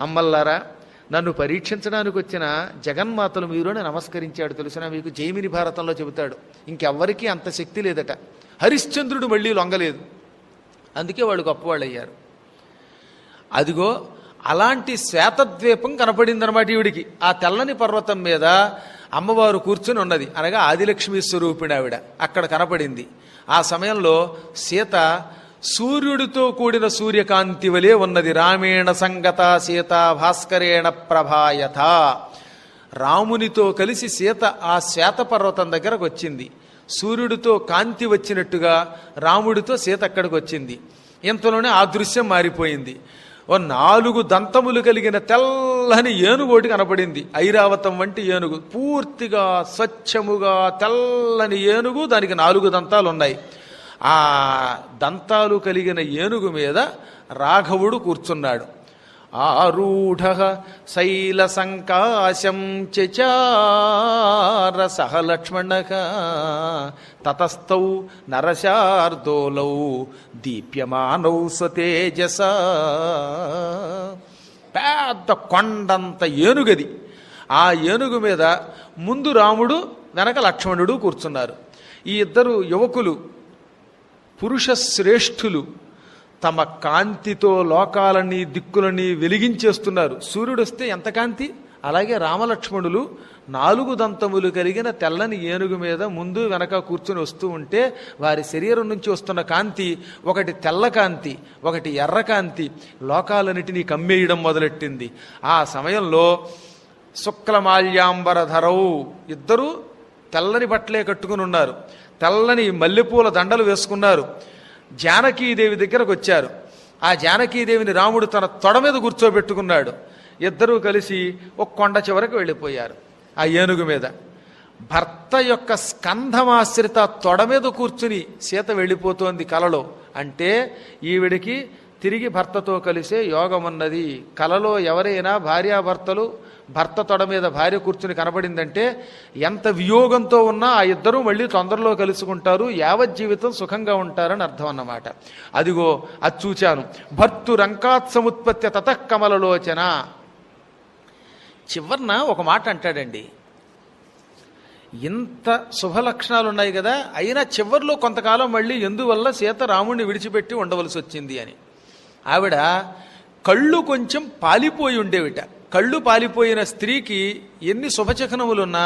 అమ్మల్లారా నన్ను పరీక్షించడానికి వచ్చిన జగన్మాతలు మీరుని నమస్కరించాడు. తెలిసిన మీకు జైమిని భారతంలో చెబుతాడు. ఇంకెవ్వరికీ అంత శక్తి లేదట. హరిశ్చంద్రుడు మళ్ళీ లొంగలేదు, అందుకే వాళ్ళు గొప్పవాళ్ళు అయ్యారు. అదిగో అలాంటి శ్వేతద్వీపం కనపడిందనమాట ఈవిడికి. ఆ తెల్లని పర్వతం మీద అమ్మవారు కూర్చుని ఉన్నది, అనగా ఆదిలక్ష్మీ స్వరూపిణి ఆవిడ అక్కడ కనపడింది. ఆ సమయంలో సీత సూర్యుడితో కూడిన సూర్యకాంతి వలె ఉన్నది. రామేణ సంగత సీత భాస్కరేణ ప్రభాయత. రామునితో కలిసి సీత ఆ శ్వేతపర్వతం దగ్గరకు వచ్చింది. సూర్యుడితో కాంతి వచ్చినట్టుగా రాముడితో సీత అక్కడికి వచ్చింది. ఇంతలోనే ఆ దృశ్యం మారిపోయింది. ఓ 4 దంతములు కలిగిన తెల్లని ఏనుగోటి కనపడింది. ఐరావతం వంటి ఏనుగు, పూర్తిగా స్వచ్ఛముగా తెల్లని ఏనుగు, దానికి 4 దంతాలు ఉన్నాయి. ఆ దంతాలు కలిగిన ఏనుగు మీద రాఘవుడు కూర్చున్నాడు. ఆరూఢ శైల సంకాశం చచార సహ లక్ష్మణ తతస్థౌ నరశార్దోలౌ దీప్యమానౌ స్వతేజస. పెద్ద కొండంత ఏనుగది. ఆ ఏనుగు మీద ముందు రాముడు, వెనక లక్ష్మణుడు కూర్చున్నారు. ఈ ఇద్దరు యువకులు, పురుష శ్రేష్ఠులు, తమ కాంతితో లోకాలని దిక్కులని వెలిగించేస్తున్నారు. సూర్యుడు వస్తే ఎంత కాంతి, అలాగే రామలక్ష్మణులు 4 దంతములు కలిగిన తెల్లని ఏనుగు మీద ముందు వెనక కూర్చుని వస్తూ ఉంటే వారి శరీరం నుంచి వస్తున్న కాంతి ఒకటి తెల్ల కాంతి, ఒకటి ఎర్ర కాంతి లోకాలన్నిటినీ కమ్మేయడం మొదలెట్టింది. ఆ సమయంలో శుక్లమాల్యాంబరధరవు, ఇద్దరూ తెల్లని బట్టలే కట్టుకుని ఉన్నారు. తెల్లని మల్లెపూల దండలు వేసుకున్నారు. జానకీదేవి దగ్గరకు వచ్చారు. ఆ జానకీదేవిని రాముడు తన తొడ మీద కూర్చోబెట్టుకున్నాడు. ఇద్దరూ కలిసి ఒక కొండ చివరకు వెళ్ళిపోయారు. ఆ ఏనుగు మీద భర్త యొక్క స్కంధమాశ్రిత తొడ మీద కూర్చుని సీత వెళ్ళిపోతోంది కలలో. అంటే ఈవిడికి తిరిగి భర్తతో కలిసే యోగమున్నది. కలలో ఎవరైనా భార్యాభర్తలు భర్త తొడ మీద భార్య కూర్చుని కనబడిందంటే ఎంత వియోగంతో ఉన్నా ఆ ఇద్దరూ మళ్ళీ తొందరలో కలుసుకుంటారు, యావజ్జీవితం సుఖంగా ఉంటారని అర్థం అన్నమాట. అదిగో అది చూచాను. భర్తురంకాత్ సముత్పత్తి తతః కమలలోచన. చివర్న ఒక మాట అంటాడండి, ఇంత శుభలక్షణాలు ఉన్నాయి కదా, అయినా చివర్లో కొంతకాలం మళ్ళీ ఎందువల్ల సీత రాముడిని విడిచిపెట్టి ఉండవలసి వచ్చింది అని. ఆవిడ కళ్ళు కొంచెం పాలిపోయి ఉండేవిట. కళ్ళు పాలిపోయిన స్త్రీకి ఎన్ని శుభచకనములున్నా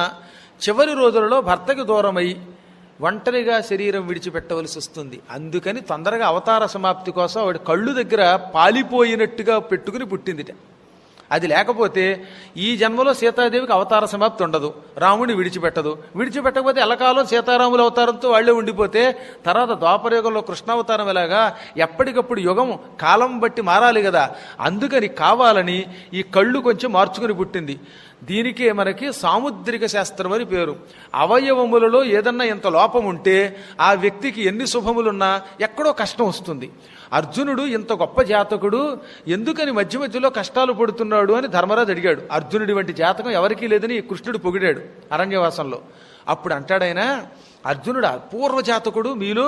చివరి రోజులలో భర్తకి దూరమై ఒంటరిగా శరీరం విడిచిపెట్టవలసి వస్తుంది. అందుకని తొందరగా అవతార సమాప్తి కోసం ఆవిడ కళ్ళు దగ్గర పాలిపోయినట్టుగా పెట్టుకుని పుట్టిందిట. అది లేకపోతే ఈ జన్మలో సీతాదేవికి అవతార సమాప్తి ఉండదు, రాముడిని విడిచిపెట్టదు. విడిచిపెట్టకపోతే ఎల్లకాలం సీతారాముల అవతారంతో వాళ్లే ఉండిపోతే తర్వాత ద్వాపరయుగంలో కృష్ణావతారం ఎలాగా ఎప్పటికప్పుడు యుగం కాలం బట్టి మారాలి కదా. అందుకని కావాలని ఈ కళ్ళు కొంచెం మార్చుకుని పుట్టింది. దీనికే మనకి సాముద్రిక శాస్త్రం అని పేరు. అవయవములలో ఏదన్నా ఇంత లోపం ఉంటే ఆ వ్యక్తికి ఎన్ని శుభములున్నా ఎక్కడో కష్టం వస్తుంది. అర్జునుడు ఇంత గొప్ప జాతకుడు ఎందుకని మధ్య మధ్యలో కష్టాలు పడుతున్నాడు అని ధర్మరాజు అడిగాడు. అర్జునుడి వంటి జాతకం ఎవరికీ లేదని కృష్ణుడు పొగిడాడు అరణ్యవాసంలో. అప్పుడు అంటాడైనా, అర్జునుడు అపూర్వ జాతకుడు మీలో,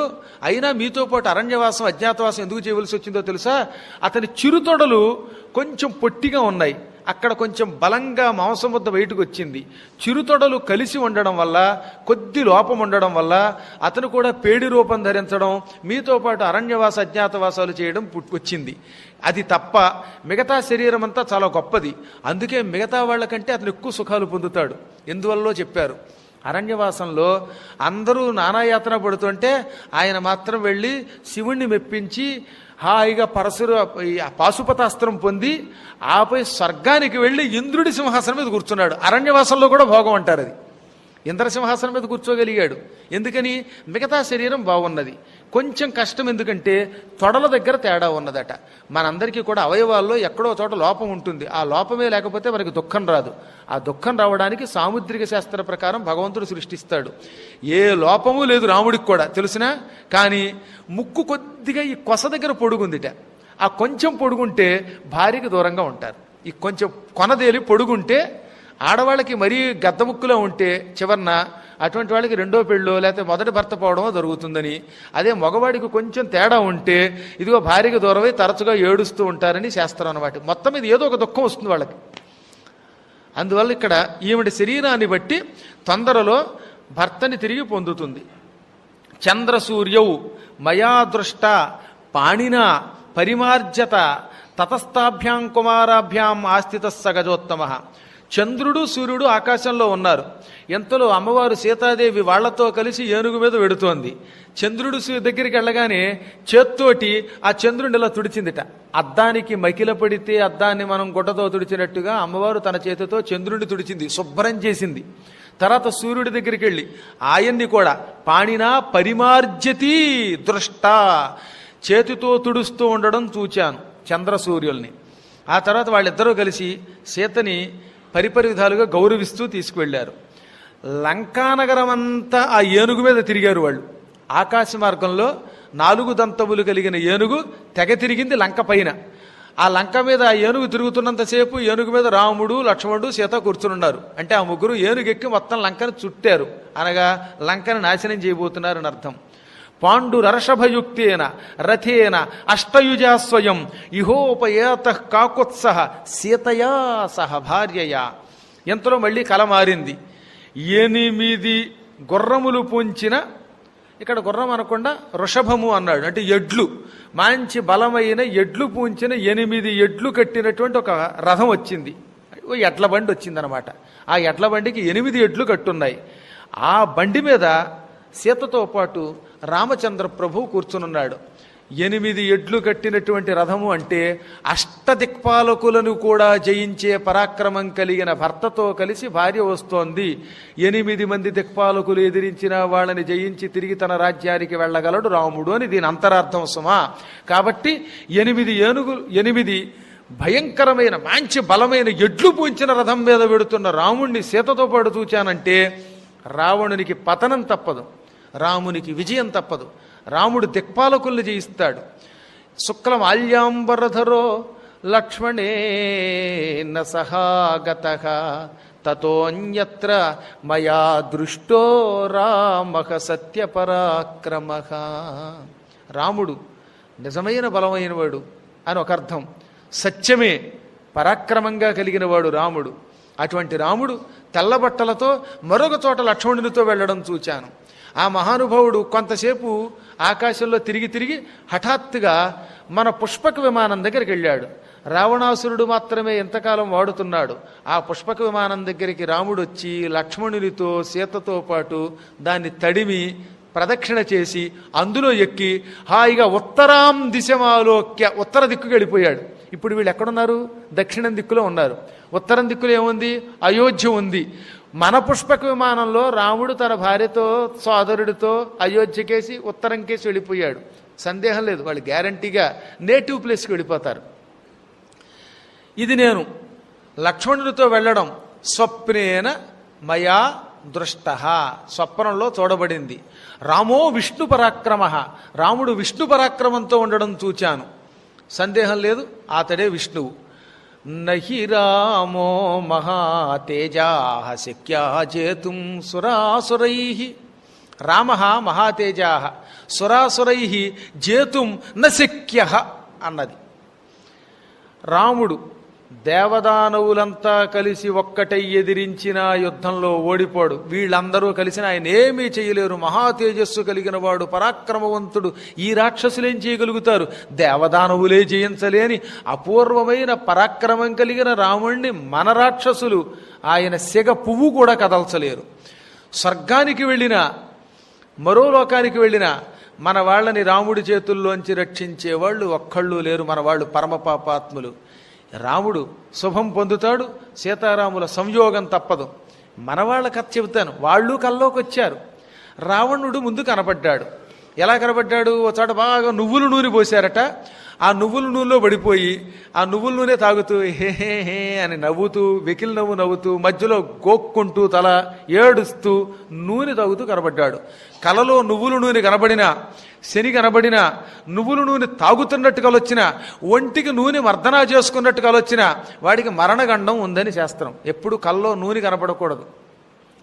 అయినా మీతో పాటు అరణ్యవాసం అజ్ఞాతవాసం ఎందుకు చేయవలసి వచ్చిందో తెలుసా? అతని చిరుతొడలు కొంచెం పొట్టిగా ఉన్నాయి, అక్కడ కొంచెం బలంగా మాంసం ముద్ద బయటకు వచ్చింది. చిరుతొడలు కలిసి ఉండడం వల్ల, కొద్ది లోపం ఉండడం వల్ల అతను కూడా పేడి రూపం ధరించడం, మీతో పాటు అరణ్యవాస అజ్ఞాతవాసాలు చేయడం వచ్చింది. అది తప్ప మిగతా శరీరం అంతా చాలా గొప్పది. అందుకే మిగతా వాళ్ళకంటే అతను ఎక్కువ సుఖాలు పొందుతాడు. ఎందువల్లో చెప్పారు, అరణ్యవాసంలో అందరూ నానాయాతన పడుతుంటే ఆయన మాత్రం వెళ్ళి శివుణ్ణి మెప్పించి హాయిగా పాశుపతాస్త్రం పొంది ఆపై స్వర్గానికి వెళ్ళి ఇంద్రుడి సింహాసనం మీద కూర్చున్నాడు. అరణ్యవాసంలో కూడా భోగం అంటారు అది. ఇంద్రసింహాసనం మీద కూర్చోగలిగాడు. ఎందుకని? మిగతా శరీరం బాగున్నది. కొంచెం కష్టం ఎందుకంటే తొడల దగ్గర తేడా ఉన్నదట. మనందరికీ కూడా అవయవాల్లో ఎక్కడో చోట లోపం ఉంటుంది. ఆ లోపమే లేకపోతే మనకి దుఃఖం రాదు. ఆ దుఃఖం రావడానికి సాముద్రిక శాస్త్ర ప్రకారం భగవంతుడు సృష్టిస్తాడు. ఏ లోపము లేదు రాముడికి కూడా తెలుసునా. కానీ ముక్కు కొద్దిగా ఈ కొస దగ్గర పొడుగుందిట. ఆ కొంచెం పొడుగుంటే భార్యకి దూరంగా ఉంటారు. ఈ కొంచెం కొనదేలి పొడుగుంటే ఆడవాళ్ళకి మరీ గద్దముక్కులో ఉంటే చివరన అటువంటి వాళ్ళకి రెండో పెళ్ళో లేకపోతే మొదటి భర్త పోవడమో జరుగుతుందని. అదే మగవాడికి కొంచెం తేడా ఉంటే ఇదిగో భార్యకి దూరమై తరచుగా ఏడుస్తూ ఉంటారని శాస్త్రం అన్నమాట. మొత్తం ఇది ఏదో ఒక దుఃఖం వస్తుంది వాళ్ళకి. అందువల్ల ఇక్కడ ఈవిడ శరీరాన్ని బట్టి తొందరలో భర్తని తిరిగి పొందుతుంది. చంద్రసూర్యౌ మయా దృష్ట పాణినా పరిమార్జత తతస్థాభ్యాం కుమారాభ్యాం ఆస్థిత సగజోత్తమ. చంద్రుడు సూర్యుడు ఆకాశంలో ఉన్నారు. ఎంతలో అమ్మవారు సీతాదేవి వాళ్లతో కలిసి ఏనుగు మీద వెడుతోంది. చంద్రుడు దగ్గరికి వెళ్ళగానే చేత్తోటి ఆ చంద్రుడిని ఇలా తుడిచిందిట. అద్దానికి మకిల పడితే అద్దాన్ని మనం గుడ్డతో తుడిచినట్టుగా అమ్మవారు తన చేతితో చంద్రుడిని తుడిచింది, శుభ్రం చేసింది. తర్వాత సూర్యుడి దగ్గరికి వెళ్ళి ఆయన్ని కూడా పాణినా పరిమార్జతి దృష్ట, చేతితో తుడుస్తూ ఉండడం చూచాను చంద్ర సూర్యుల్ని. ఆ తర్వాత వాళ్ళిద్దరూ కలిసి సీతని పరిపరి విధాలుగా గౌరవిస్తూ తీసుకువెళ్లారు. లంకానగరం అంతా ఆ ఏనుగు మీద తిరిగారు వాళ్ళు. ఆకాశ మార్గంలో 4 దంతములు కలిగిన ఏనుగు తెగ తిరిగింది లంక పైన. ఆ లంక మీద ఆ ఏనుగు తిరుగుతున్నంతసేపు ఏనుగు మీద రాముడు లక్ష్మణుడు సీత కూర్చునున్నారు. అంటే ఆ ముగ్గురు ఏనుగెక్కి మొత్తం లంకను చుట్టారు, అనగా లంకను నాశనం చేయబోతున్నారని అర్థం. పాండురర్షభయుక్తేన రథేన అష్టయుజా స్వయం ఇహోపయేత కాకుత్సహ సీతయా సహ భార్యయా. ఎంతలో మళ్ళీ కల మారింది. 8 గుర్రములు పూంచిన, ఇక్కడ గుర్రం అనకుండా వృషభము అన్నాడు, అంటే ఎడ్లు, మంచి బలమైన ఎడ్లు పూంచిన 8 ఎడ్లు కట్టినటువంటి ఒక రథం వచ్చింది. ఓ ఎడ్ల బండి వచ్చిందనమాట. ఆ ఎడ్ల బండికి 8 ఎడ్లు కట్టున్నాయి. ఆ బండి మీద సీతతో పాటు రామచంద్ర ప్రభువు కూర్చునున్నాడు. 8 ఎడ్లు కట్టినటువంటి రథము అంటే అష్టదిక్పాలకులను కూడా జయించే పరాక్రమం కలిగిన భర్తతో కలిసి భార్య వస్తోంది. 8 మంది దిక్పాలకులు ఎదిరించిన వాళ్ళని జయించి తిరిగి తన రాజ్యానికి వెళ్ళగలడు రాముడు అని దీని అంతరార్థం సుమా. కాబట్టి 8 భయంకరమైన మంచి బలమైన ఎడ్లు పూంచిన రథం మీద పెడుతున్న రాముణ్ణి సీతతో పాటు చూచానంటే రావణునికి పతనం తప్పదు, రామునికి విజయం తప్పదు. రాముడు దిక్పాలకుల్ని జయిస్తాడు. శుక్లం ఆల్యాంబరధరో లక్ష్మణేన సహాగతః తతోన్యత్ర మయా దృష్టో రామః సత్యపరాక్రమః. రాముడు నిజమైన బలమైనవాడు అని ఒక అర్థం. సత్యమే పరాక్రమంగా కలిగినవాడు రాముడు. అటువంటి రాముడు తెల్లబట్టలతో మరొక చోట లక్ష్మణునితో వెళ్ళడం చూచాను. ఆ మహానుభావుడు కొంతసేపు ఆకాశంలో తిరిగి హఠాత్తుగా మన పుష్పక విమానం దగ్గరికి వెళ్ళాడు. రావణాసురుడు మాత్రమే ఎంతకాలం వాడుతున్నాడు. ఆ పుష్పక విమానం దగ్గరికి రాముడు వచ్చి లక్ష్మణునితో సీతతో పాటు దాన్ని తడిమి ప్రదక్షిణ చేసి అందులో ఎక్కి హాయిగా ఉత్తరాం దిశమాలోక్య, ఉత్తర దిక్కుకి వెళ్ళిపోయాడు. ఇప్పుడు వీళ్ళు ఎక్కడున్నారు? దక్షిణం దిక్కులో ఉన్నారు. ఉత్తరం దిక్కులో ఏముంది? అయోధ్య ఉంది. మన పుష్పక విమానంలో రాముడు తన భార్యతో సోదరుడితో అయోధ్యకేసి ఉత్తరం కేసి వెళ్ళిపోయాడు. సందేహం లేదు, వాళ్ళు గ్యారంటీగా నేటివ్ ప్లేస్కి వెళ్ళిపోతారు. ఇది నేను లక్ష్మణుడితో వెళ్ళడం స్వప్నేన మయా దృష్ట, స్వప్నంలో చూడబడింది. రామో విష్ణు పరాక్రమ, రాముడు విష్ణు పరాక్రమంతో ఉండడం చూచాను. సందేహం లేదు, అతడే విష్ణువు. నహి రామో మహాతేజా శక్యా చేతుం సురాసురై, రామ మహాతేజా సురాసురై జేతుం న శక్య అన్నది. రాముడు దేవదానవులంతా కలిసి ఒక్కటై ఎదిరించిన యుద్ధంలో ఓడిపోడు. వీళ్ళందరూ కలిసిన ఆయన ఏమీ చేయలేరు. మహాతేజస్సు కలిగిన వాడు, పరాక్రమవంతుడు. ఈ రాక్షసులేం చేయగలుగుతారు? దేవదానవులే జయించలేని అపూర్వమైన పరాక్రమం కలిగిన రాముణ్ణి మన రాక్షసులు ఆయన సెగ పువ్వు కూడా కదల్చలేరు. స్వర్గానికి వెళ్ళినా మరో లోకానికి వెళ్ళినా మన వాళ్ళని రాముడి చేతుల్లోంచి రక్షించేవాళ్ళు ఒక్కళ్ళు లేరు. మన వాళ్ళు పరమపాపాత్ములు. రాముడు శుభం పొందుతాడు, సీతారాముల సంయోగం తప్పదు. మన వాళ్ళ కథ చెబుతాను. వాళ్ళు కల్లోకి వచ్చారు. రావణుడు ముందు కనపడ్డాడు. ఎలా కనపడ్డాడు? ఓ చోట బాగా నువ్వుల నూనె పోశారట. ఆ నువ్వుల నూనెలో పడిపోయి ఆ నువ్వుల నూనె తాగుతూ హే హే హే అని నవ్వుతూ, వెకిలి నవ్వుతూ, మధ్యలో గోక్కుంటూ, తల ఏడుస్తూ నూనె తాగుతూ కనబడ్డాడు. కలలో నువ్వుల నూనె కనబడినా, శని కనబడినా, నువ్వుల నూనె తాగుతున్నట్టు కలొచ్చినా, ఒంటికి నూనె మర్దనా చేసుకున్నట్టు కలొచ్చినా వాడికి మరణగండం ఉందని శాస్త్రం. ఎప్పుడు కల్లో నూనె కనపడకూడదు.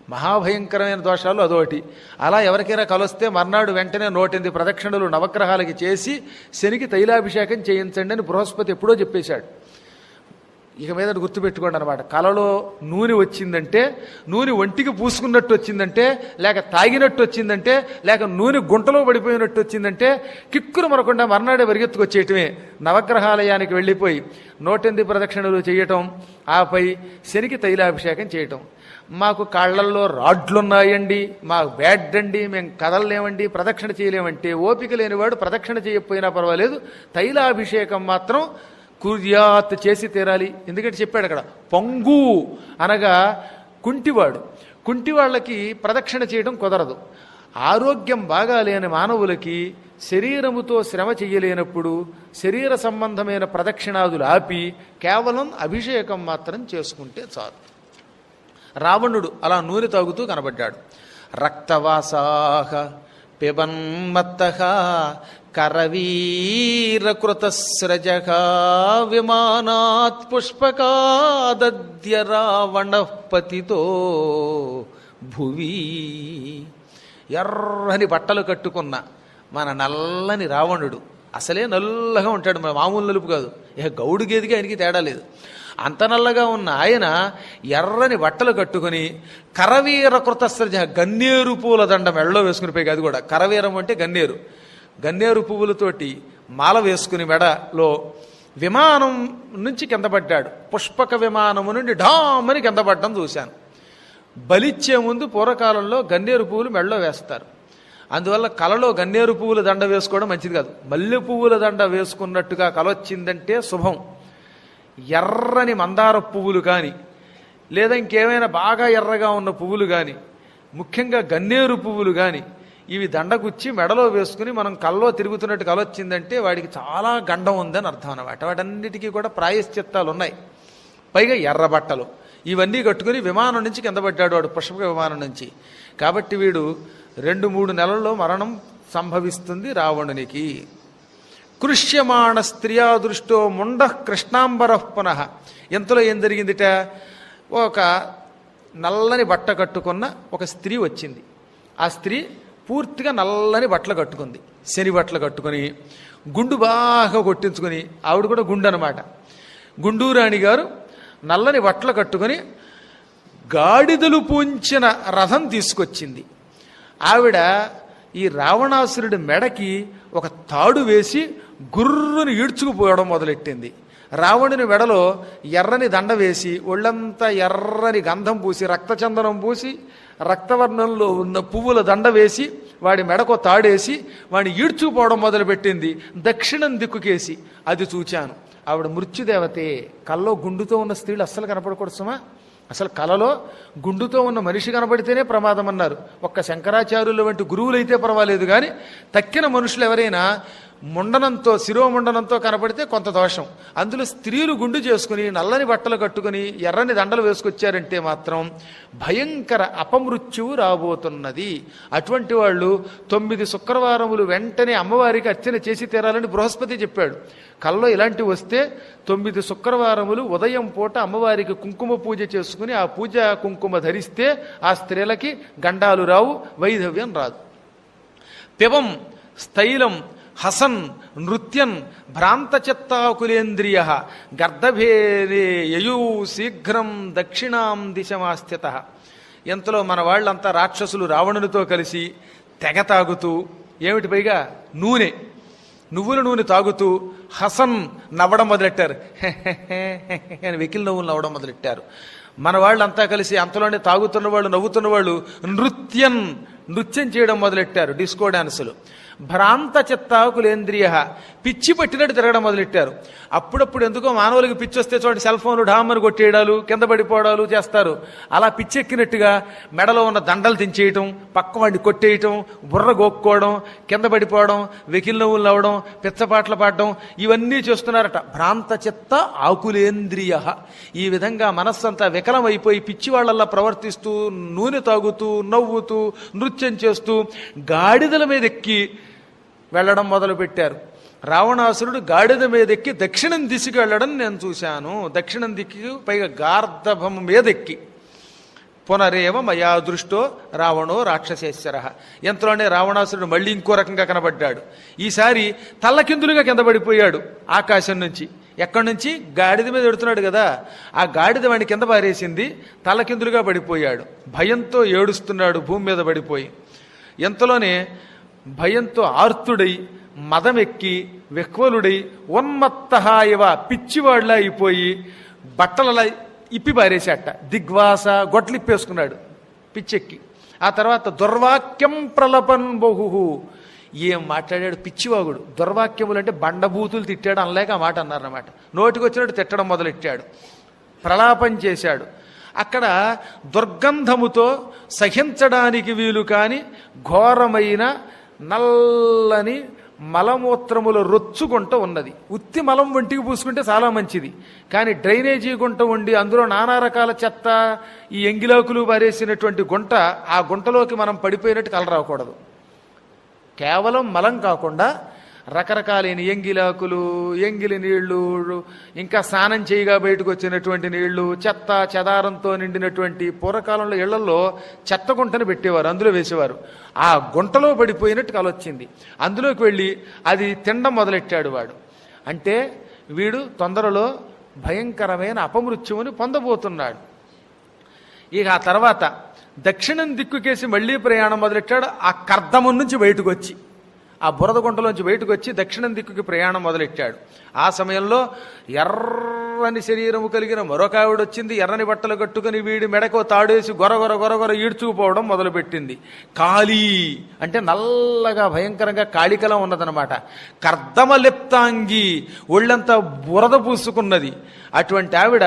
మహాభయంకరమైన దోషాలు అదొకటి. అలా ఎవరికైనా కలొస్తే మర్నాడు వెంటనే 108 ప్రదక్షిణలు నవగ్రహాలకి చేసి శనికి తైలాభిషేకం చేయించండి అని బృహస్పతి ఎప్పుడో చెప్పేశాడు. ఇక మీద గుర్తుపెట్టుకోండి అనమాట. కలలో నూనె వచ్చిందంటే, నూనె ఒంటికి పూసుకున్నట్టు వచ్చిందంటే, లేక తాగినట్టు వచ్చిందంటే, లేక నూనె గుంటలో పడిపోయినట్టు వచ్చిందంటే కిక్కులు మరకుండా మర్నాడే పరిగెత్తుకొచ్చేయటమే. నవగ్రహాలయానికి వెళ్ళిపోయి 108 ప్రదక్షిణలు చేయటం, ఆపై శనికి తైలాభిషేకం చేయటం. మాకు కాళ్లల్లో రాడ్లున్నాయండి, మాకు బ్యాడ్ అండి, మేము కదలలేమండి, ప్రదక్షిణ చేయలేమంటే ఓపిక లేనివాడు ప్రదక్షిణ చేయకపోయినా పర్వాలేదు, తైలాభిషేకం మాత్రం కుర్యాత్ చేసి తీరాలి. ఎందుకంటే చెప్పాడు అక్కడ పొంగు అనగా కుంటివాడు. కుంటి వాళ్ళకి ప్రదక్షిణ చేయడం కుదరదు. ఆరోగ్యం బాగా లేని మానవులకి శరీరముతో శ్రమ చెయ్యలేనప్పుడు శరీర సంబంధమైన ప్రదక్షిణాదులు ఆపి కేవలం అభిషేకం మాత్రం చేసుకుంటే చాలు. రావణుడు అలా నూనె తాగుతూ కనబడ్డాడు. రక్తవాసాహ పిబన్మత్తః కరవీరకృతస్రజః విమానాత్ పుష్పకాదద్య రావణః పతితో భువి. ఎర్రని బట్టలు కట్టుకున్న మన నల్లని రావణుడు, అసలే నల్లగా ఉంటాడు, మన మామూలు నలుపు కాదు, ఇక గౌడు గేదికి ఆయనకి తేడా లేదు. అంత నల్లగా ఉన్న ఆయన ఎర్రని బట్టలు కట్టుకుని కరవీరకృతస్రజ, గన్నేరు పూల దండ మెడలో వేసుకుని, పైగా అది కూడా కరవీరం అంటే గన్నేరు, గన్నేరు పువ్వులతోటి మాల వేసుకుని మెడలో విమానం నుంచి కింద పడ్డాడు. పుష్పక విమానము నుండి ఢామని కింద పడ్డం చూశాను. బలిచ్చే ముందు పూర్వకాలంలో గన్నేరు పువ్వులు మెడలో వేస్తారు. అందువల్ల కలలో గన్నేరు పువ్వుల దండ వేసుకోవడం మంచిది కాదు. మల్లె పువ్వుల దండ వేసుకున్నట్టుగా కల వచ్చిందంటే శుభం. ఎర్రని మందార పువ్వులు కానీ, లేదా ఇంకేమైనా బాగా ఎర్రగా ఉన్న పువ్వులు కానీ, ముఖ్యంగా గన్నేరు పువ్వులు కానీ, ఇవి దండగుచ్చి మెడలో వేసుకుని మనం కల్లో తిరుగుతున్నట్టు కలొచ్చిందంటే వాడికి చాలా గండం ఉందని అర్థం అన్నమాట. వాటన్నిటికీ కూడా ప్రాయశ్చిత్తాలు ఉన్నాయి. పైగా ఎర్ర బట్టలు ఇవన్నీ కట్టుకుని విమానం నుంచి కింద పడ్డాడు వాడు, పుష్పక విమానం నుంచి. కాబట్టి వీడు 2-3 నెలల్లో మరణం సంభవిస్తుంది రావణునికి. కృష్యమాణ స్త్రియా దృష్టో ముండ కృష్ణాంబర పునః. ఇంతలో ఏం జరిగిందిట, ఒక నల్లని బట్ట కట్టుకున్న ఒక స్త్రీ వచ్చింది. ఆ స్త్రీ పూర్తిగా నల్లని బట్టలు కట్టుకుంది, శని బట్టలు కట్టుకుని, గుండు బాగా కొట్టించుకుని, ఆవిడ కూడా గుండు అనమాట. గుండూరాణి గారు నల్లని బట్టలు కట్టుకుని గాడిదలు పూంచిన రథం తీసుకొచ్చింది. ఆవిడ ఈ రావణాసురుడి మెడకి ఒక తాడు వేసి గుర్రుని ఈడ్చుకుపోవడం మొదలెట్టింది. రావణుని మెడలో ఎర్రని దండ వేసి, ఒళ్ళంతా ఎర్రని గంధం పూసి, రక్తచందనం పూసి, రక్తవర్ణంలో ఉన్న పువ్వుల దండ వేసి, వాడి మెడకో తాడేసి వాడిని ఈడ్చుకుపోవడం మొదలుపెట్టింది దక్షిణం దిక్కుకేసి. అది చూచాను. ఆవిడ మృత్యుదేవతే. కల్లో గుండుతో ఉన్న స్త్రీలు అస్సలు కనపడకూడదు సుమా. అసలు కలలో గుండుతో ఉన్న మనిషి కనబడితేనే ప్రమాదం అన్నారు. ఒక్క శంకరాచార్యుల వంటి గురువులైతే పర్వాలేదు, కానీ తక్కిన మనుషులు ఎవరైనా ముండనంతో, శిరోముండనంతో కనపడితే కొంత దోషం. అందులో స్త్రీలు గుండు చేసుకుని నల్లని బట్టలు కట్టుకుని ఎర్రని దండలు వేసుకొచ్చారంటే మాత్రం భయంకర అపమృత్యువు రాబోతున్నది. అటువంటి వాళ్ళు 9 శుక్రవారములు వెంటనే అమ్మవారికి అర్చన చేసి తీరాలని బృహస్పతి చెప్పాడు. కల్లో ఇలాంటివి వస్తే 9 శుక్రవారములు ఉదయం పూట అమ్మవారికి కుంకుమ పూజ చేసుకుని ఆ పూజ కుంకుమ ధరిస్తే ఆ స్త్రీలకి గండాలు రావు, వైధవ్యం రాదు. పివం స్థైలం హసన్ నృత్యన్ భ్రాంతచిత్తాకులేంద్రియ గర్ధభేరే యయూ శీఘ్రం దక్షిణాం దిశమాస్థిత. ఎంతలో మన వాళ్ళంతా రాక్షసులు రావణునితో కలిసి తెగ తాగుతూ, ఏమిటి పైగా నూనె, నువ్వుల నూనె తాగుతూ హసన్ నవ్వడం మొదలెట్టారు. అని వెకిలి నవ్వులు నవ్వడం మొదలెట్టారు. మన వాళ్ళంతా కలిసి అంతలోనే తాగుతున్న వాళ్ళు, నవ్వుతున్న వాళ్ళు నృత్యం చేయడం మొదలెట్టారు, డిస్కో డాన్సులు. భ్రాంత చిత్తాకులేంద్రియ, పిచ్చి పట్టినట్టు తిరగడం మొదలెట్టారు. అప్పుడప్పుడు ఎందుకో మానవులకి పిచ్చి వస్తే చూడండి, సెల్ ఫోన్లు ఢామని కొట్టేయడాలు, కింద పడిపోవడాలు చేస్తారు. అలా పిచ్చెక్కినట్టుగా మెడలో ఉన్న దండలు దించేయటం, పక్క వాడిని కొట్టేయటం, బుర్ర గోక్కోవడం, కింద పడిపోవడం, వెకిల్ నవ్వులు నవ్వడం, పిచ్చపాటలు పాడడం, ఇవన్నీ చేస్తున్నారట. భ్రాంత చిత్త ఆకులేంద్రియ. ఈ విధంగా మనస్సంతా వికలమైపోయి పిచ్చి వాళ్ళల్లా ప్రవర్తిస్తూ, నూనె తాగుతూ, నవ్వుతూ, నృత్యం చేస్తూ గాడిదల మీద ఎక్కి వెళ్ళడం మొదలుపెట్టారు. రావణాసురుడు గాడిద మీదెక్కి దక్షిణం దిశకి వెళ్ళడం నేను చూశాను. దక్షిణం దిక్కి, పైగా గార్ధభం మీదెక్కి. పునరేవ మయా దృష్టో రావణో రాక్షసేశ్వర. ఎంతలోనే రావణాసురుడు మళ్ళీ ఇంకో రకంగా కనబడ్డాడు. ఈసారి తల్లకిందులుగా కింద పడిపోయాడు ఆకాశం నుంచి. ఎక్కడి నుంచి? గాడిద మీద ఎడుతున్నాడు కదా, ఆ గాడిద వాడిని కింద పారేసింది, తలకిందులుగా పడిపోయాడు. భయంతో ఏడుస్తున్నాడు భూమి మీద పడిపోయి. ఎంతలోనే భయంతో ఆర్తుడై మదమెక్కి విహ్వలుడై ఉన్మత్తహాయవ పిచ్చివాళ్లా అయిపోయి బట్టలలా ఇప్పి పారేశాట. దిగ్వాస గొట్లిప్పేసుకున్నాడు పిచ్చెక్కి. ఆ తర్వాత దుర్వాక్యం ప్రలపన్ బహు, ఏం మాట్లాడాడు పిచ్చివాగుడు. దుర్వాక్యములు అంటే బండబూతులు తిట్టాడు అనలేక ఆ మాట అన్నారన్నమాట. నోటికి వచ్చినట్టు తిట్టడం మొదలెట్టాడు, ప్రలాపం చేశాడు. అక్కడ దుర్గంధముతో సహించడానికి వీలు కాని ఘోరమైన నల్లని మలమూత్రముల రొచ్చుగుంట ఉన్నది. ఉత్తి మలం ఒంటికి పూసుకుంటే చాలా మంచిది, కానీ డ్రైనేజీ గుంట ఉండి అందులో నానా రకాల చెత్త, ఈ ఎంగిలాకులు పారేసినటువంటి గుంట, ఆ గుంటలోకి మనం పడిపోయినట్టు కలరాకూడదు. కేవలం మలం కాకుండా రకరకాలైన ఎంగిలాకులు, ఎంగిలి నీళ్లు, ఇంకా స్నానం చేయగా బయటకు వచ్చినటువంటి నీళ్లు, చెత్త చెదారంతో నిండినటువంటి పూర్వకాలంలో ఇళ్లలో చెత్త గుంటను పెట్టేవారు, అందులో వేసేవారు. ఆ గుంటలో పడిపోయినట్టు కలొచ్చింది. అందులోకి వెళ్ళి అది తినడం మొదలెట్టాడు వాడు. అంటే వీడు తొందరలో భయంకరమైన అపమృత్యువుని పొందబోతున్నాడు. ఇక ఆ తర్వాత దక్షిణం దిక్కుకేసి మళ్లీ ప్రయాణం మొదలెట్టాడు. ఆ కర్దమం నుంచి బయటకు వచ్చి, ఆ బురద గుంటలోంచి బయటకు వచ్చి దక్షిణం దిక్కుకి ప్రయాణం మొదలెట్టాడు. ఆ సమయంలో ఎర్రని శరీరము కలిగిన మరొక ఆవిడ వచ్చింది. ఎర్రని బట్టలు కట్టుకుని వీడి మెడకో తాడేసి గొరగొర గొరగొర ఈడ్చుకుపోవడం మొదలుపెట్టింది. కాళీ అంటే నల్లగా భయంకరంగా కాళికలా ఉన్నదనమాట. కర్దమలిప్తాంగి, ఒళ్ళంతా బురద పూసుకున్నది. అటువంటి ఆవిడ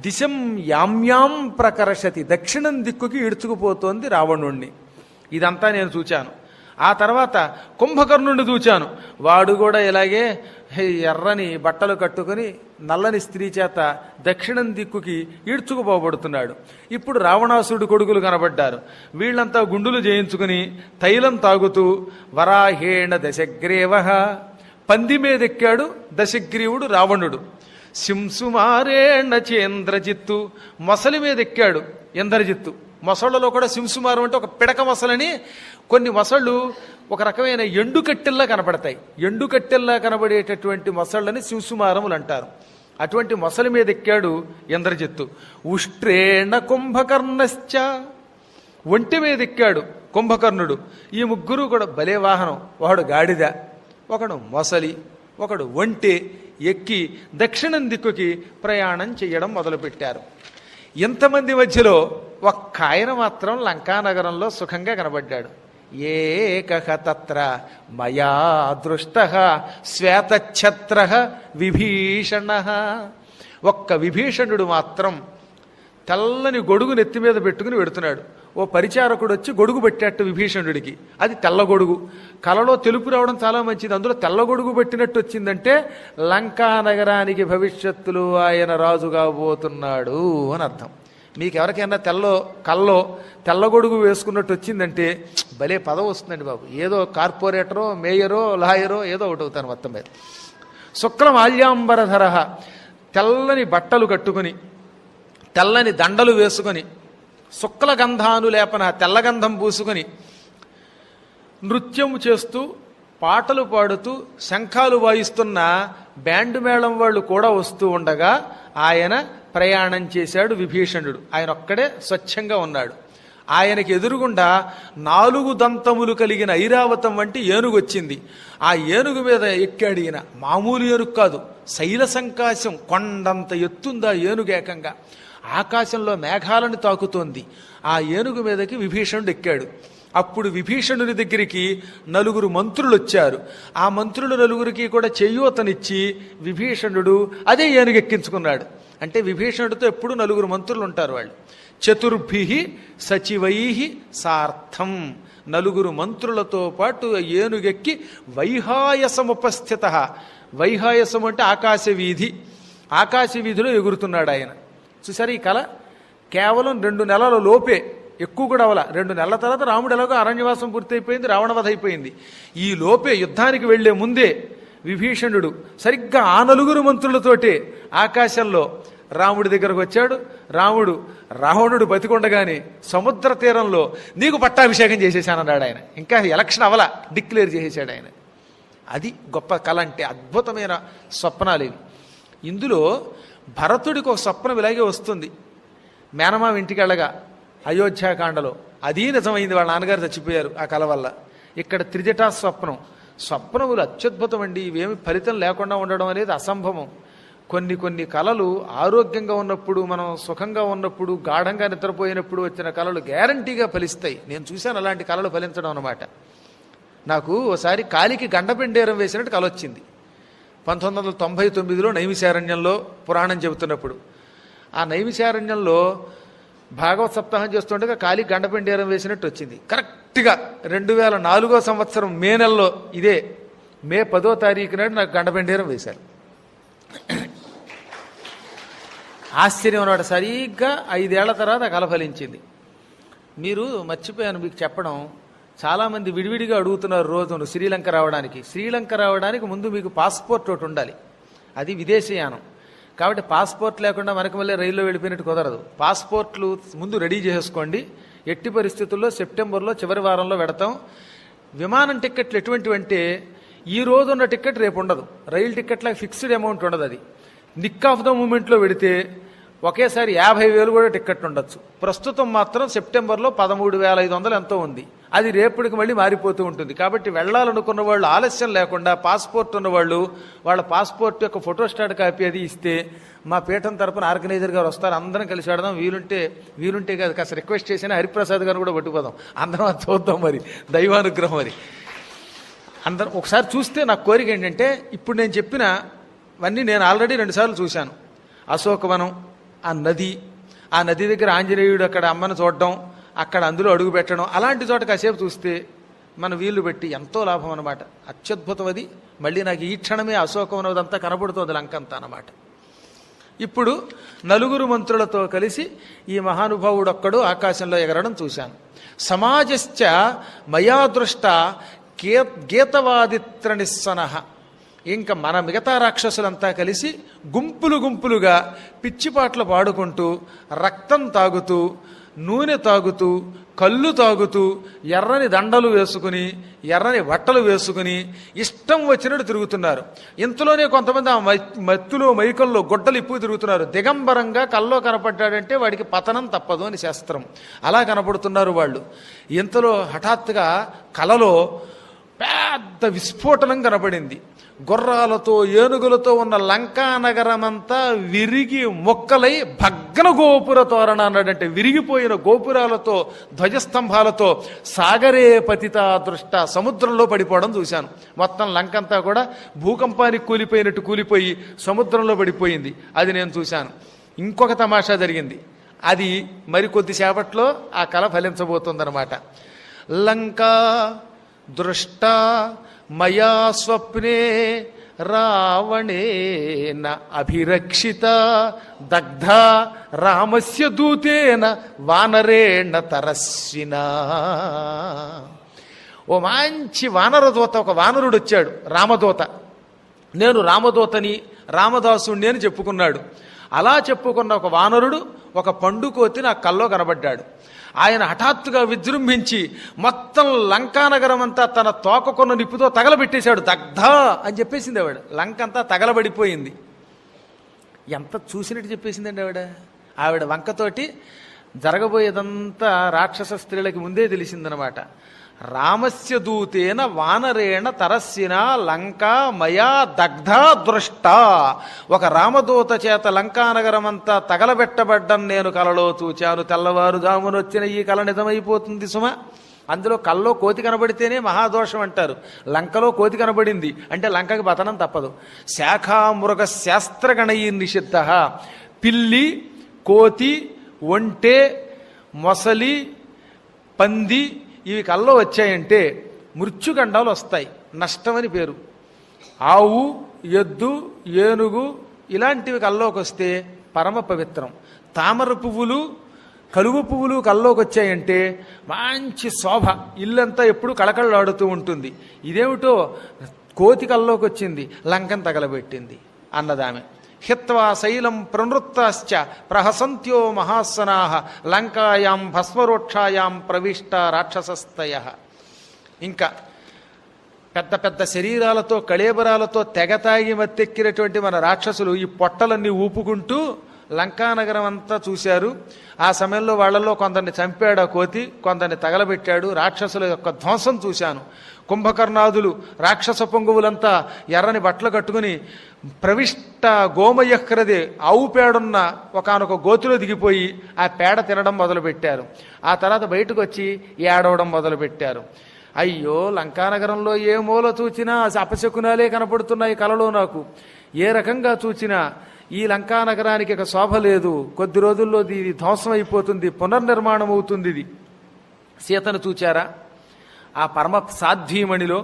దిశం యామ్యాం ప్రకర్షతి, దక్షిణం దిక్కుకి ఈడ్చుకుపోతోంది రావణుణ్ణి. ఇదంతా నేను చూచాను. ఆ తర్వాత కుంభకర్ణుడిని చూచాను. వాడు కూడా ఇలాగే ఎర్రని బట్టలు కట్టుకుని నల్లని స్త్రీ చేత దక్షిణం దిక్కుకి ఈడ్చుకుపోబడుతున్నాడు. ఇప్పుడు రావణాసురుడు కొడుకులు కనబడ్డారు. వీళ్ళంతా గుండులు చేయించుకుని తైలం తాగుతూ వరాహేణ దశగ్రీవ, పంది మీదెక్కాడు దశగ్రీవుడు రావణుడు. సింసుమారేణ చేంద్రజిత్తు, మొసలి మీదెక్కాడు ఇంద్రజిత్తు. మొసళ్లలో కూడా సింసుమారం అంటే ఒక పిడక మొసలని, కొన్ని మొసళ్ళు ఒక రకమైన ఎండుకట్టెల్లా కనపడతాయి. ఎండుకట్టెల్లా కనబడేటటువంటి మొసళ్ళని సింసుమారములు అంటారు. అటువంటి మొసలి మీద ఎక్కాడు ఇంద్రజిత్తు. ఉష్ట్రేణ కుంభకర్ణశ్చ, ఒంటి మీద ఎక్కాడు కుంభకర్ణుడు. ఈ ముగ్గురు కూడా భలే వాహనం. ఒకడు గాడిద, ఒకడు మొసలి, ఒకడు ఒంటె ఎక్కి దక్షిణం దిక్కుకి ప్రయాణం చేయడం మొదలుపెట్టారు. ఇంతమంది మధ్యలో ఒక్క ఆయన మాత్రం లంకానగరంలో సుఖంగా కనబడ్డాడు. ఏకః తత్ర మయా దృష్టః శ్వేతఛత్రః విభీషణః. ఒక్క విభీషణుడు మాత్రం తెల్లని గొడుగు నెత్తి మీద పెట్టుకుని వెడుతున్నాడు. ఓ పరిచారకుడు వచ్చి గొడుగు పెట్టేట్టు విభీషణుడికి. అది తెల్ల గొడుగు. కలలో తెలుపు రావడం చాలా మంచిది. అందులో తెల్ల గొడుగు పెట్టినట్టు వచ్చిందంటే లంకా నగరానికి భవిష్యత్తులో ఆయన రాజు కాబోతున్నాడు అని అర్థం. మీకు ఎవరికైనా కల్లో తెల్లగొడుగు వేసుకున్నట్టు వచ్చిందంటే భలే పదవి వస్తుందండి బాబు. ఏదో కార్పొరేటరో, మేయరో, లాయరో ఏదో ఒకటి అవుతాను మొత్తం మీద. శుక్లం ఆల్యాంబరధర, తెల్లని బట్టలు కట్టుకుని తెల్లని దండలు వేసుకొని శుక్ల గంధాను లేపన తెల్లగంధం పూసుకొని నృత్యం చేస్తూ పాటలు పాడుతూ శంఖాలు వాయిస్తున్న బ్యాండ్ మేళం వాళ్ళు కూడా వస్తూ ఉండగా ఆయన ప్రయాణం చేశాడు విభీషణుడు. ఆయన ఒక్కడే స్వచ్ఛంగా ఉన్నాడు. ఆయనకి ఎదురుగుండా 4 దంతములు కలిగిన ఐరావతం వంటి ఏనుగు వచ్చింది. ఆ ఏనుగు మీద ఎక్కాడు ఈయన. మామూలు ఏనుగు కాదు, శైల సంకాశం, కొండంత ఎత్తుందా ఏనుగు. ఏకంగా ఆకాశంలో మేఘాలను తాకుతోంది. ఆ ఏనుగు మీదకి విభీషణుడు ఎక్కాడు. అప్పుడు విభీషణుని దగ్గరికి 4 మంత్రులు వచ్చారు. ఆ మంత్రులు 4గురికి కూడా చేయూతనిచ్చి విభీషణుడు అదే ఏనుగు ఎక్కించుకున్నాడు. అంటే విభీషణుడితో ఎప్పుడు 4 మంత్రులు ఉంటారు. వాళ్ళు చతుర్భిః సచివైః సార్థం, 4 మంత్రులతో పాటు ఏనుగెక్కి వైహాయసముపస్థిత. వైహాయసం అంటే ఆకాశ వీధి. ఆకాశ వీధిలో ఎగురుతున్నాడు ఆయన. చూసారు ఈ కళ? కేవలం 2 నెలల లోపే, ఎక్కువ కూడా అవల. 2 నెలల తర్వాత రాముడు ఎలాగో అరణ్యవాసం పూర్తయిపోయింది, రావణవధ అయిపోయింది. ఈ లోపే యుద్ధానికి వెళ్లే ముందే విభీషణుడు సరిగ్గా ఆ 4 మంత్రులతోటే ఆకాశంలో రాముడి దగ్గరకు వచ్చాడు. రావణుడు బతికొండగానే సముద్ర తీరంలో నీకు పట్టాభిషేకం చేసేశానన్నాడు ఆయన. ఇంకా ఎలక్షన్ అవల, డిక్లేర్ చేసేశాడు ఆయన. అది గొప్ప కళ అంటే. అద్భుతమైన స్వప్నాలు ఇవి. ఇందులో భరతుడికి ఒక స్వప్నం ఇలాగే వస్తుంది. మేనమామ ఇంటికి వెళ్ళగా అయోధ్యాకాండలో అది నిజమైంది. వాళ్ళ నాన్నగారు చచ్చిపోయారు ఆ కళ వల్ల. ఇక్కడ త్రిజటా స్వప్నం. స్వప్నములు అత్యద్భుతం అండి. ఇవేమి ఫలితం లేకుండా ఉండడం అనేది అసంభవం. కొన్ని కళలు ఆరోగ్యంగా ఉన్నప్పుడు, మనం సుఖంగా ఉన్నప్పుడు, గాఢంగా నిద్రపోయినప్పుడు వచ్చిన కళలు గ్యారంటీగా ఫలిస్తాయి. నేను చూశాను అలాంటి కళలు ఫలించడం అన్నమాట. నాకు ఓసారి కాలికి గండపెండేరం వేసినట్టు కళ వచ్చింది. 1999లో నైమిశారణ్యంలో పురాణం చెబుతున్నప్పుడు. ఆ నైమిశారణ్యంలో భాగవత సప్తాహం చేస్తుండగా కాలికి గండపెండేరం వేసినట్టు వచ్చింది. కరెక్ట్గా 2004 సంవత్సరం మే నెలలో, ఇదే మే 10వ తారీఖు నాడు నాకు గండపెండేరం వేశారు. ఆశ్చర్యం అన్నమాట. సరిగ్గా 5 ఏళ్ల తర్వాత కళ ఫలించింది. మీరు మర్చిపోయాను మీకు చెప్పడం, చాలామంది విడివిడిగా అడుగుతున్నారు రోజును శ్రీలంక రావడానికి. శ్రీలంక రావడానికి ముందు మీకు పాస్పోర్ట్ ఒకటి ఉండాలి. అది విదేశీయానం కాబట్టి పాస్పోర్ట్ లేకుండా మనకు మళ్ళీ రైల్లో వెళ్ళిపోయినట్టు కుదరదు. పాస్పోర్ట్లు ముందు రెడీ చేసుకోండి. ఎట్టి పరిస్థితుల్లో సెప్టెంబర్లో చివరి వారంలో పెడతాం. విమానం టిక్కెట్లు ఎటువంటివంటే ఈ రోజు ఉన్న టిక్కెట్ రేపు ఉండదు. రైలు టిక్కెట్లకు ఫిక్స్డ్ అమౌంట్ ఉండదు. అది నిక్ ఆఫ్ ద మూమెంట్లో పెడితే ఒకేసారి 50,000 కూడా టిక్కెట్ ఉండొచ్చు. ప్రస్తుతం మాత్రం సెప్టెంబర్లో 13,500 ఎంతో ఉంది. అది రేపటికి మళ్ళీ మారిపోతూ ఉంటుంది. కాబట్టి వెళ్ళాలనుకున్న వాళ్ళు ఆలస్యం లేకుండా పాస్పోర్ట్ ఉన్నవాళ్ళు వాళ్ళ పాస్పోర్ట్ యొక్క ఫోటోస్టాట్ కాపీ అది ఇస్తే మా పీఠం తరపున ఆర్గనైజర్ గారు వస్తారు. అందరం కలిసి ఆడదాం. వీలుంటే కాదు కాస్త రిక్వెస్ట్ చేసినా హరిప్రసాద్ గారు కూడా పట్టుకుపోదాం. అందరం అది చూద్దాం. మరి దైవానుగ్రహం. మరి అందరం ఒకసారి చూస్తే నాకు కోరిక ఏంటంటే, ఇప్పుడు నేను చెప్పినవన్నీ నేను ఆల్రెడీ 2 సార్లు చూశాను. అశోకవనం, ఆ నది దగ్గర ఆంజనేయుడు అక్కడ అమ్మను చూడడం, అక్కడ అందులో అడుగు పెట్టడం, అలాంటి చోట కాసేపు చూస్తే మన వీలు పెట్టి ఎంతో లాభం అనమాట. అత్యద్భుతం అది. మళ్ళీ నాకు ఈ క్షణమే అశోకవనం అదంతా కనబడుతుంది, లంకంతా అన్నమాట. ఇప్పుడు 4 మంత్రులతో కలిసి ఈ మహానుభావుడు ఒక్కడు ఆకాశంలో ఎగరడం చూశాను. సమాజశ్చ మయా దృష్ట గీతవాదిత్ర నిస్సనః. ఇంకా మన మిగతా రాక్షసులంతా కలిసి గుంపులుగా పిచ్చిపాట్లు పాడుకుంటూ, రక్తం తాగుతూ, నూనె తాగుతూ, కళ్ళు తాగుతూ, ఎర్రని దండలు వేసుకుని, ఎర్రని బట్టలు వేసుకుని ఇష్టం వచ్చినట్టు తిరుగుతున్నారు. ఇంతలోనే కొంతమంది ఆ మత్తులో మైకల్లో గుడ్డలు ఇప్పు తిరుగుతున్నారు. దిగంబరంగా కల్లో కనపడ్డాడంటే వాడికి పతనం తప్పదు అని శాస్త్రం. అలా కనపడుతున్నారు వాళ్ళు. ఇంతలో హఠాత్తుగా కలలో పెద్ద విస్ఫోటనం కనపడింది. గుర్రాలతో ఏనుగులతో ఉన్న లంకా నగరమంతా విరిగి మొక్కలై భగ్న గోపుర తోరణ అన్నాడంటే విరిగిపోయిన గోపురాలతో, ధ్వజస్తంభాలతో సాగరే పతిత దృష్ట సముద్రంలో పడిపోవడం చూశాను. మొత్తం లంకంతా కూడా భూకంపానికి కూలిపోయినట్టు కూలిపోయి సముద్రంలో పడిపోయింది. అది నేను చూశాను. ఇంకొక తమాషా జరిగింది. అది మరికొద్దిసేపట్లో ఆ కళ ఫలించబోతుందన్నమాట. లంకా దృష్ట మయా స్వప్నే రావణేన అభిరక్షిత దగ్ధ రామస్య దూతేన వానరేణ తరస్వినా. ఓ మంచి వానరదూత, ఒక వానరుడు వచ్చాడు, రామదూత. నేను రామదూతని, రామదాసుణ్ణి అని చెప్పుకున్నాడు. అలా చెప్పుకున్న ఒక వానరుడు ఒక పండుకోతి నా కల్లో కనబడ్డాడు. ఆయన హఠాత్తుగా విజృంభించి మొత్తం లంకానగరం అంతా తన తోకకొన్న నిప్పుతో తగలబెట్టేశాడు. దగ్ధ అని చెప్పేసింది ఆవిడ. లంక అంతా తగలబడిపోయింది. ఎంత చూసినట్టు చెప్పేసిందండి ఆవిడ వంకతోటి. జరగబోయేదంతా రాక్షస స్త్రీలకి ముందే తెలిసిందనమాట. రామస్య దూతేన వానరేణ తరస్సిన లంకా మయా దగ్ధ దృష్ట. ఒక రామదూత చేత లంకానగరమంతా తగలబెట్టబడ్డం నేను కలలో చూచాను. తెల్లవారుజామునొచ్చిన ఈ కళ నిజమైపోతుంది సుమ. అందులో కల్లో కోతి కనబడితేనే మహాదోషం అంటారు. లంకలో కోతి కనబడింది అంటే లంకకి పతనం తప్పదు. శాఖామృగ శాస్త్రగణై నిషిద్ధ. పిల్లి, కోతి, ఒంటె, మొసలి, పంది ఇవి కల్లో వచ్చాయంటే మృత్యుగండాలు వస్తాయి, నష్టమని పేరు. ఆవు, ఎద్దు, ఏనుగు ఇలాంటివి కల్లోకి వస్తే పరమ పవిత్రం. తామర పువ్వులు, కలువ పువ్వులు కల్లోకి వచ్చాయంటే మంచి శోభ, ఇల్లంతా ఎప్పుడు కళకళలాడుతూ ఉంటుంది. ఇదేమిటో కోతి కల్లోకి వచ్చింది, లంకం తగలబెట్టింది అన్నదామె. హిత్వా శైలం ప్రనృత్తాశ్చ ప్రహసంత్యో మహాసనాః పెద్ద పెద్ద శరీరాలతో కళేబరాలతో తెగతాగి మత్తెక్కినటువంటి మన రాక్షసులు ఈ పొట్టలన్నీ ఊపుకుంటూ లంకానగరం అంతా చూశారు. ఆ సమయంలో వాళ్ళల్లో కొందరిని చంపాడు ఆ కోతి, కొందరిని తగలబెట్టాడు. రాక్షసుల యొక్క ధ్వంసం చూశాను. కుంభకర్ణాదులు రాక్షస పొంగువులంతా ఎర్రని బట్టలు కట్టుకుని ప్రవిష్ట గోమయహ్రదే ఆవు పేడున్న ఒకానొక గోతులో దిగిపోయి ఆ పేడ తినడం మొదలుపెట్టారు. ఆ తర్వాత బయటకు వచ్చి ఏడవడం మొదలుపెట్టారు. అయ్యో, లంకానగరంలో ఏ మూల చూచినా అపశకునాలే కనపడుతున్నాయి కలలో నాకు. ఏ రకంగా చూచినా ఈ లంకానగరానికి ఇక శోభ లేదు. కొద్ది రోజుల్లో ఇది ధ్వంసం అయిపోతుంది, పునర్నిర్మాణం అవుతుంది. ఇది సీతను చూచారా? ఆ పరమ సాధ్వీమణిలో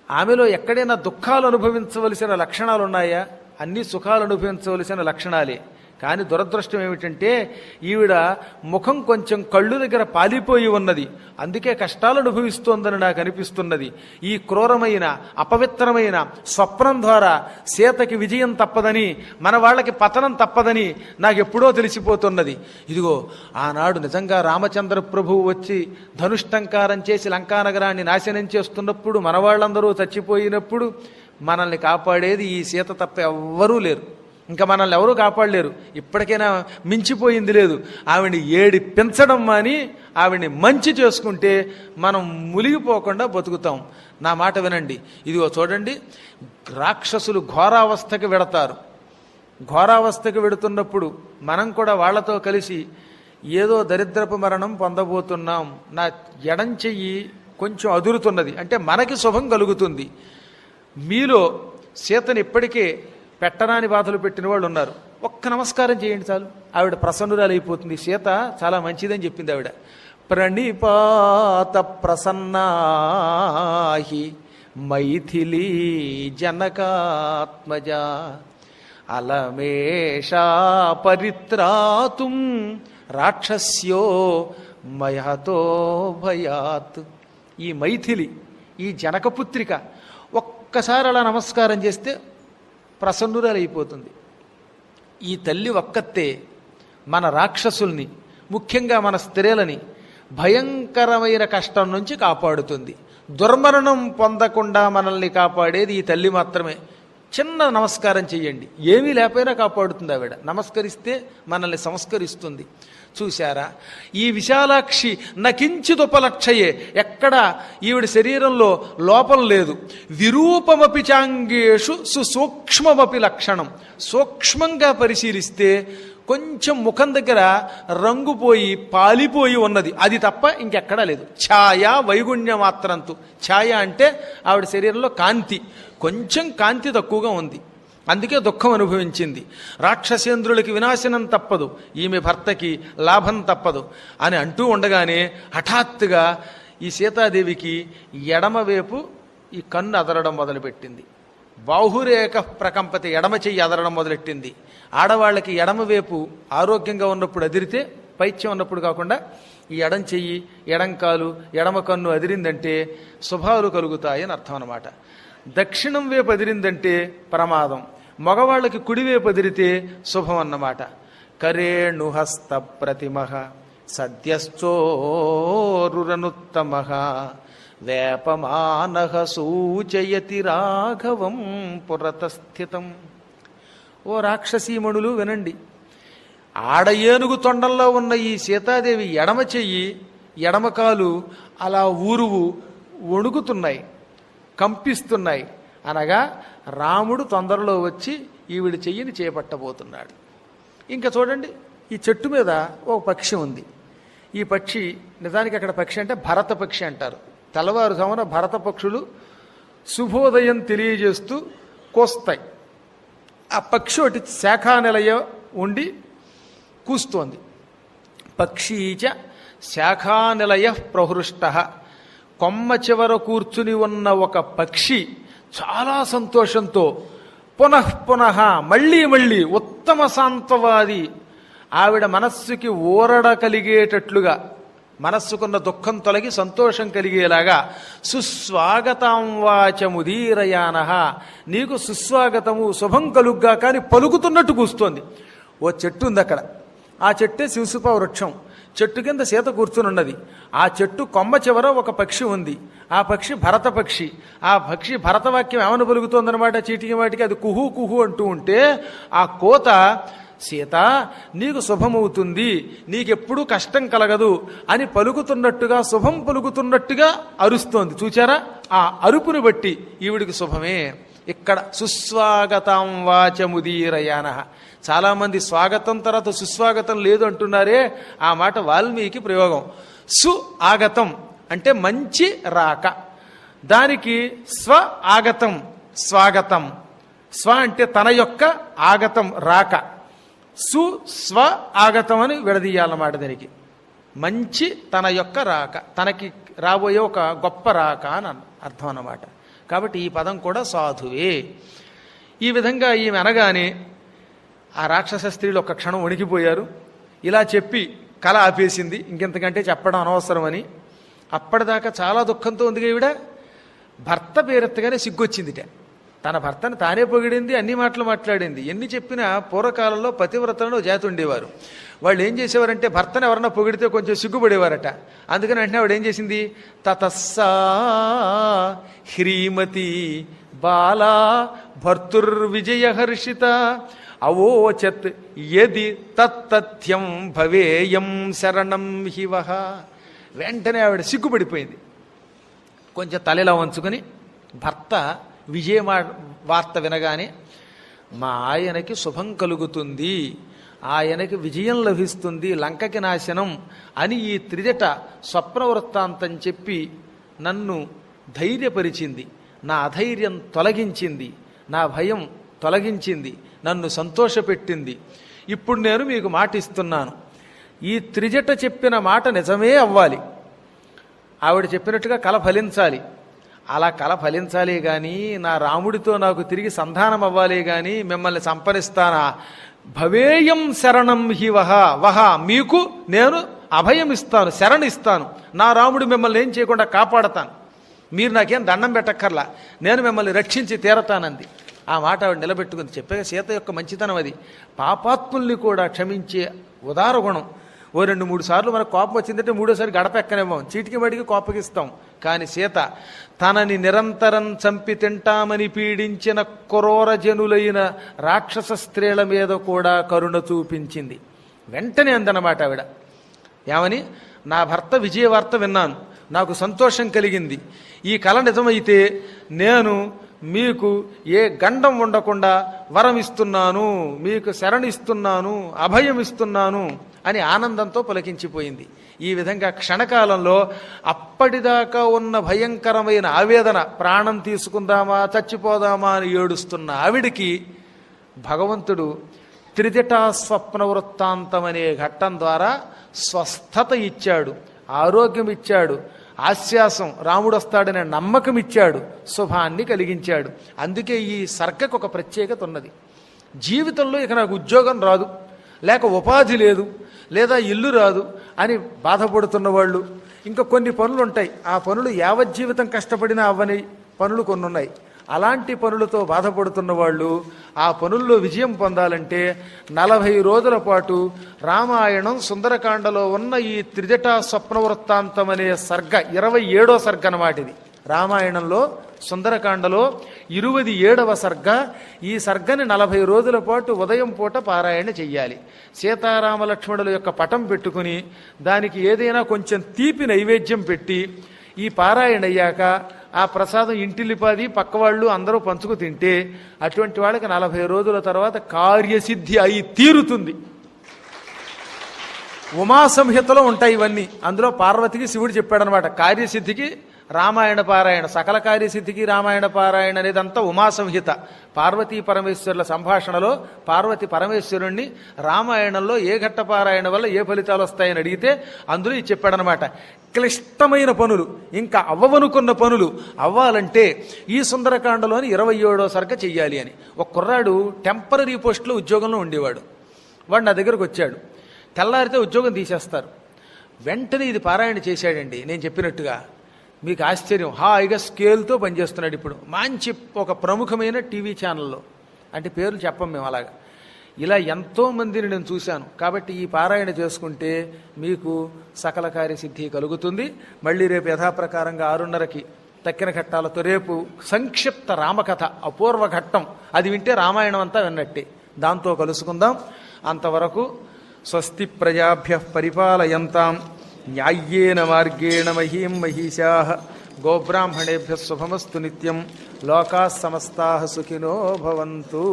ఆమెలో ఎక్కడైనా దుఃఖాలు అనుభవించవలసిన లక్షణాలు ఉన్నాయా? అన్ని సుఖాలు అనుభవించవలసిన లక్షణాలే. కానీ దురదృష్టం ఏమిటంటే ఈవిడ ముఖం కొంచెం కళ్ళు దగ్గర పాలిపోయి ఉన్నది. అందుకే కష్టాలు అనుభవిస్తోందని నాకు అనిపిస్తున్నది. ఈ క్రూరమైన అపవిత్రమైన స్వప్నం ద్వారా సీతకి విజయం తప్పదని, మన వాళ్ళకి పతనం తప్పదని నాకు ఎప్పుడో తెలిసిపోతున్నది. ఇదిగో ఆనాడు నిజంగా రామచంద్ర ప్రభువు వచ్చి ధనుష్టంకారం చేసి లంకానగరాన్ని నాశనం చేస్తున్నప్పుడు, మన వాళ్ళందరూ చచ్చిపోయినప్పుడు మనల్ని కాపాడేది ఈ సీత తప్ప ఎవ్వరూ లేరు. ఇంకా మనల్ని ఎవరూ కాపాడలేరు. ఇప్పటికైనా మించిపోయింది లేదు. ఆవిడ్ని ఏడిపించడం మాని ఆవిడ్ని మంచి చేసుకుంటే మనం మునిగిపోకుండా బతుకుతాం. నా మాట వినండి. ఇదిగో చూడండి, రాక్షసులు ఘోరావస్థకి వెడతారు. ఘోరావస్థకి వెడుతున్నప్పుడు మనం కూడా వాళ్లతో కలిసి ఏదో దరిద్రపు మరణం పొందబోతున్నాం, నా ఎడం చెయ్యి కొంచెం అదురుతున్నది అంటే మనకి శుభం కలుగుతుంది. మీలో సీతని ఇప్పటికే పెట్టరాని బాధలు పెట్టిన వాళ్ళు ఉన్నారు. ఒక్క నమస్కారం చేయండి చాలు, ఆవిడ ప్రసన్నురాలైపోతుంది. సీత చాలా మంచిదని చెప్పింది ఆవిడ. ప్రణిపాత ప్రసన్నాహి మైథిలీ జనకాత్మజ అలమేషా పరిత్రాతుం రాక్షస్యో మయతో భయాత్. ఈ మైథిలి, ఈ జనకపుత్రిక ఒక్కసారి అలా నమస్కారం చేస్తే ప్రసన్నురాలైపోతుంది. ఈ తల్లి ఒక్కతే మన రాక్షసుల్ని, ముఖ్యంగా మన స్త్రీలని భయంకరమైన కష్టం నుంచి కాపాడుతుంది. దుర్మరణం పొందకుండా మనల్ని కాపాడేది ఈ తల్లి మాత్రమే. చిన్న నమస్కారం చెయ్యండి, ఏమీ లేకపోయినా కాపాడుతుంది ఆవిడ. నమస్కరిస్తే మనల్ని సంస్కరిస్తుంది. చూశారా, ఈ విశాలాక్షి నకించిదుపలక్షయే, ఎక్కడ ఈవిడ శరీరంలో లోపం లేదు. విరూపమపి చాంగేషు సుసూక్ష్మమపి లక్షణం. సూక్ష్మంగా పరిశీలిస్తే కొంచెం ముఖం దగ్గర రంగుపోయి పాలిపోయి ఉన్నది, అది తప్ప ఇంకెక్కడా లేదు. ఛాయ వైగుణ్య మాత్రంతు. ఛాయ అంటే ఆవిడ శరీరంలో కాంతి, కొంచెం కాంతి తక్కువగా ఉంది, అందుకే దుఃఖం అనుభవించింది. రాక్షసేంద్రులకి వినాశనం తప్పదు, ఈమె భర్తకి లాభం తప్పదు అని అంటూ ఉండగానే హఠాత్తుగా ఈ సీతాదేవికి ఎడమవైపు ఈ కన్ను అదరడం మొదలుపెట్టింది. బాహురేక ప్రకంపతి, ఎడమ చెయ్యి అదరడం మొదలెట్టింది. ఆడవాళ్ళకి ఎడమవైపు ఆరోగ్యంగా ఉన్నప్పుడు అదిరితే, పైత్యం ఉన్నప్పుడు కాకుండా ఈ ఎడం చెయ్యి, ఎడం కాలు, ఎడమ కన్ను అదిరిందంటే శుభాలు కలుగుతాయని అర్థం అన్నమాట. దక్షిణం వైపు అదిరిందంటే ప్రమాదం, మగవాళ్ళకి కుడివైపు అదిరితే శుభం అన్నమాట. కరేణుహస్త ప్రతిమః సద్యశ్చోరురనుత్తమః వేపమానః సూచయతి రాఘవం పురతస్థితం. ఓ రాక్షసీమణులు వినండి, ఆడ ఏనుగు తొండంలో ఉన్న ఈ సీతాదేవి ఎడమ చెయ్యి, ఎడమకాలు అలా ఊరువు వణుకుతున్నాయి, కంపిస్తున్నాయి. అనగా రాముడు తొందరలో వచ్చి ఈవిడి చెయ్యిని చేపట్టబోతున్నాడు. ఇంకా చూడండి, ఈ చెట్టు మీద ఒక పక్షి ఉంది. ఈ పక్షి నిజానికి అక్కడ పక్షి అంటే భరత పక్షి అంటారు. తెల్లవారుజామున భరత పక్షులు శుభోదయం తెలియజేస్తూ కోస్తాయి. ఆ పక్షి ఒకటి శాఖానిలయ ఉండి కూస్తోంది. పక్షీచ శాఖానిలయ ప్రహృష్ట. కొమ్మ చివర కూర్చుని ఉన్న ఒక పక్షి చాలా సంతోషంతో పునః మళ్ళీ మళ్ళీ ఉత్తమ శాంతవాది, ఆవిడ మనస్సుకి ఊరడ కలిగేటట్లుగా, మనస్సుకున్న దుఃఖం తొలగి సంతోషం కలిగేలాగా సుస్వాగతం వాచముదీరయానః, నీకు సుస్వాగతము శుభం కలుగ్గా కానీ పలుకుతున్నట్టు కూస్తోంది. ఓ చెట్టు ఉంది అక్కడ, ఆ చెట్టే శివసుప వృక్షం. చెట్టు కింద సీత కూర్చునున్నది. ఆ చెట్టు కొమ్మ చివర ఒక పక్షి ఉంది. ఆ పక్షి భరత పక్షి. ఆ పక్షి భరతవాక్యం ఏమని పలుకుతోందనమాట, చీటికి వాటికి అది కుహు కుహు అంటూ ఉంటే ఆ కోత సీత నీకు శుభమవుతుంది, నీకెప్పుడూ కష్టం కలగదు అని పలుకుతున్నట్టుగా, శుభం పలుకుతున్నట్టుగా అరుస్తోంది. చూచారా? ఆ అరుపుని బట్టి ఈవిడికి శుభమే. ఇక్కడ సుస్వాగతం వాచముదీరయాన. చాలామంది స్వాగతం తర్వాత సుస్వాగతం లేదు అంటున్నారే, ఆ మాట వాల్మీకి ప్రయోగం. సు ఆగతం అంటే మంచి రాక, దానికి స్వ ఆగతం స్వాగతం. స్వ అంటే తన యొక్క, ఆగతం రాక. సు స్వ ఆగతం అని విడదీయాలన్నమాట. దీనికి మంచి తన యొక్క రాక, తనకి రాబోయే ఒక గొప్ప రాక అని అర్థం అన్నమాట. కాబట్టి ఈ పదం కూడా సాధువే. ఈ విధంగా ఈమె అనగానే ఆ రాక్షస స్త్రీలు ఒక్క క్షణం వణికిపోయారు. ఇలా చెప్పి కళ ఆపేసింది, ఇంకెంతకంటే చెప్పడం అనవసరమని. అప్పటిదాకా చాలా దుఃఖంతో ఉంది ఈవిడ. భర్త పేరెత్తగానే సిగ్గొచ్చిందిట. తన భర్తను తానే పొగిడింది, అన్ని మాటలు మాట్లాడింది. ఎన్ని చెప్పినా పూర్వకాలంలో పతివ్రతలను జాతి ఉండేవారు. వాళ్ళు ఏం చేసేవారంటే భర్తను ఎవరన్నా పొగిడితే కొంచెం సిగ్గుపడేవారట. అందుకని వెంటనే ఆవిడ ఏం చేసింది, తతస్సా హ్రీమతి బాలా భర్తుర్విజయహర్షిత అవోచత్ యది తత్తథ్యం భవేయం శరణం హివహ. వెంటనే ఆవిడ సిగ్గుపడిపోయింది. కొంచెం తలెలా వంచుకొని భర్త విజయ వార్త వినగానే మా ఆయనకి శుభం కలుగుతుంది, ఆయనకి విజయం లభిస్తుంది, లంకకి నాశనం అని ఈ త్రిజట స్వప్న వృత్తాంతం చెప్పి నన్ను ధైర్యపరిచింది, నా అధైర్యం తొలగించింది, నా భయం తొలగించింది, నన్ను సంతోషపెట్టింది. ఇప్పుడు నేను మీకు మాట ఇస్తున్నాను, ఈ త్రిజట చెప్పిన మాట నిజమే అవ్వాలి, ఆవిడ చెప్పినట్టుగా కల ఫలించాలి. అలా కల ఫలించాలి కానీ నా రాముడితో నాకు తిరిగి సంధానం అవ్వాలి కానీ మిమ్మల్ని సంపరిస్తానా? భవేయం శరణం హి వహ వహ, మీకు నేను అభయం ఇస్తాను, శరణిస్తాను. నా రాముడు మిమ్మల్ని ఏం చేయకుండా కాపాడతాను, మీరు నాకేం దండం పెట్టక్కర్లా, నేను మిమ్మల్ని రక్షించి తీరతానంది. ఆ మాట ఆవిడ నిలబెట్టుకుంది. చెప్పాక సీత యొక్క మంచితనం అది. పాపాత్ముల్ని కూడా క్షమించే ఉదార గుణం. ఓ 2-3 సార్లు మనకు కోపం వచ్చిందంటే మూడోసారి గడప ఎక్కనివ్వం, చీటికి బడికి కోపగిస్తాం. కానీ సీత తనని నిరంతరం చంపి తింటామని పీడించిన క్రూర జనులైన రాక్షస స్త్రీల మీద కూడా కరుణ చూపించింది. వెంటనే అందనమాట ఆవిడ. ఏమని? నా భర్త విజయవార్త విన్నాను, నాకు సంతోషం కలిగింది. ఈ కల నిజమైతే నేను మీకు ఏ గండం ఉండకుండా వరం ఇస్తున్నాను, మీకు శరణిస్తున్నాను, అభయం ఇస్తున్నాను అని ఆనందంతో పులకించిపోయింది. ఈ విధంగా క్షణకాలంలో అప్పటిదాకా ఉన్న భయంకరమైన ఆవేదన, ప్రాణం తీసుకుందామా చచ్చిపోదామా అని ఏడుస్తున్న ఆవిడికి భగవంతుడు త్రిజటా స్వప్న వృత్తాంతం అనే ఘట్టం ద్వారా స్వస్థత ఇచ్చాడు, ఆరోగ్యం ఇచ్చాడు, ఆశ్వాసం, రాముడు వస్తాడనే నమ్మకం ఇచ్చాడు, శుభాన్ని కలిగించాడు. అందుకే ఈ సర్గకు ఒక ప్రత్యేకత ఉన్నది. జీవితంలో ఇక నాకు ఉద్యోగం రాదు, లేక ఉపాధి లేదు, లేదా ఇల్లు రాదు అని బాధపడుతున్న వాళ్ళు, ఇంకా కొన్ని పనులు ఉంటాయి, ఆ పనులు యావజ్జీవితం కష్టపడినా అవ్వని పనులు కొన్ని ఉన్నాయి. అలాంటి పనులతో బాధపడుతున్న వాళ్ళు ఆ పనుల్లో విజయం పొందాలంటే 40 రోజుల పాటు రామాయణం సుందరకాండలో ఉన్న ఈ త్రిజటా స్వప్న వృత్తాంతం అనే సర్గ 27వ సర్గ అన్నమాట. ఇది రామాయణంలో సుందరకాండలో 27వ సర్గ. ఈ సర్గని 40 రోజుల పాటు ఉదయం పూట పారాయణ చెయ్యాలి. సీతారామ లక్ష్మణుల యొక్క పటం పెట్టుకుని దానికి ఏదైనా కొంచెం తీపి నైవేద్యం పెట్టి ఈ పారాయణ అయ్యాక ఆ ప్రసాదం ఇంటిల్లిపాది పక్కవాళ్ళు అందరూ పంచుకు తింటే అటువంటి వాళ్ళకి 40 రోజుల తర్వాత కార్యసిద్ధి అయి తీరుతుంది. ఉమా సంహితలో ఉంటాయి ఇవన్నీ. అందులో పార్వతికి శివుడు చెప్పాడనమాట, కార్యసిద్ధికి రామాయణ పారాయణ, సకల కార్యసిద్ధికి రామాయణ పారాయణ అనేదంతా ఉమా సంహిత. పార్వతీ పరమేశ్వరుల సంభాషణలో పార్వతి పరమేశ్వరుణ్ణి రామాయణంలో ఏ ఘట్ట పారాయణ వల్ల ఏ ఫలితాలు వస్తాయని అడిగితే అందులో ఇది చెప్పాడనమాట. క్లిష్టమైన పనులు, ఇంకా అవ్వవనుకున్న పనులు అవ్వాలంటే ఈ సుందరకాండలోని 27వ సర్గ చెయ్యాలి అని. ఒక కుర్రాడు టెంపరీ పోస్టులో ఉద్యోగంలో ఉండేవాడు. వాడు నా దగ్గరకు వచ్చాడు. తెల్లారితే ఉద్యోగం తీసేస్తారు. వెంటనే ఇది పారాయణ చేశాడండి నేను చెప్పినట్టుగా. మీకు ఆశ్చర్యం, హాయిగా స్కేల్తో పనిచేస్తున్నాడు. ఇప్పుడు మంచి ఒక ప్రముఖమైన టీవీ ఛానల్లో, అంటే పేర్లు చెప్పం మేము, అలాగా ఇలా ఎంతో మందిని నేను చూశాను. కాబట్టి ఈ పారాయణ చేసుకుంటే మీకు సకల కార్యసిద్ధి కలుగుతుంది. మళ్ళీ రేపు యథాప్రకారంగా 6:30కి తక్కిన ఘట్టాలతో రేపు సంక్షిప్త రామకథ అపూర్వ ఘట్టం, అది వింటే రామాయణం అంతా విన్నట్టే. దాంతో కలుసుకుందాం. అంతవరకు స్వస్తి ప్రజాభ్య పరిపాలయంతాం న్యాయ్యేన మార్గేణ మహీం మహిషాః గోబ్రాహ్మణేభ్య శుభమస్తు నిత్యం. లోకాః సమస్తాః సుఖినో భవంతు.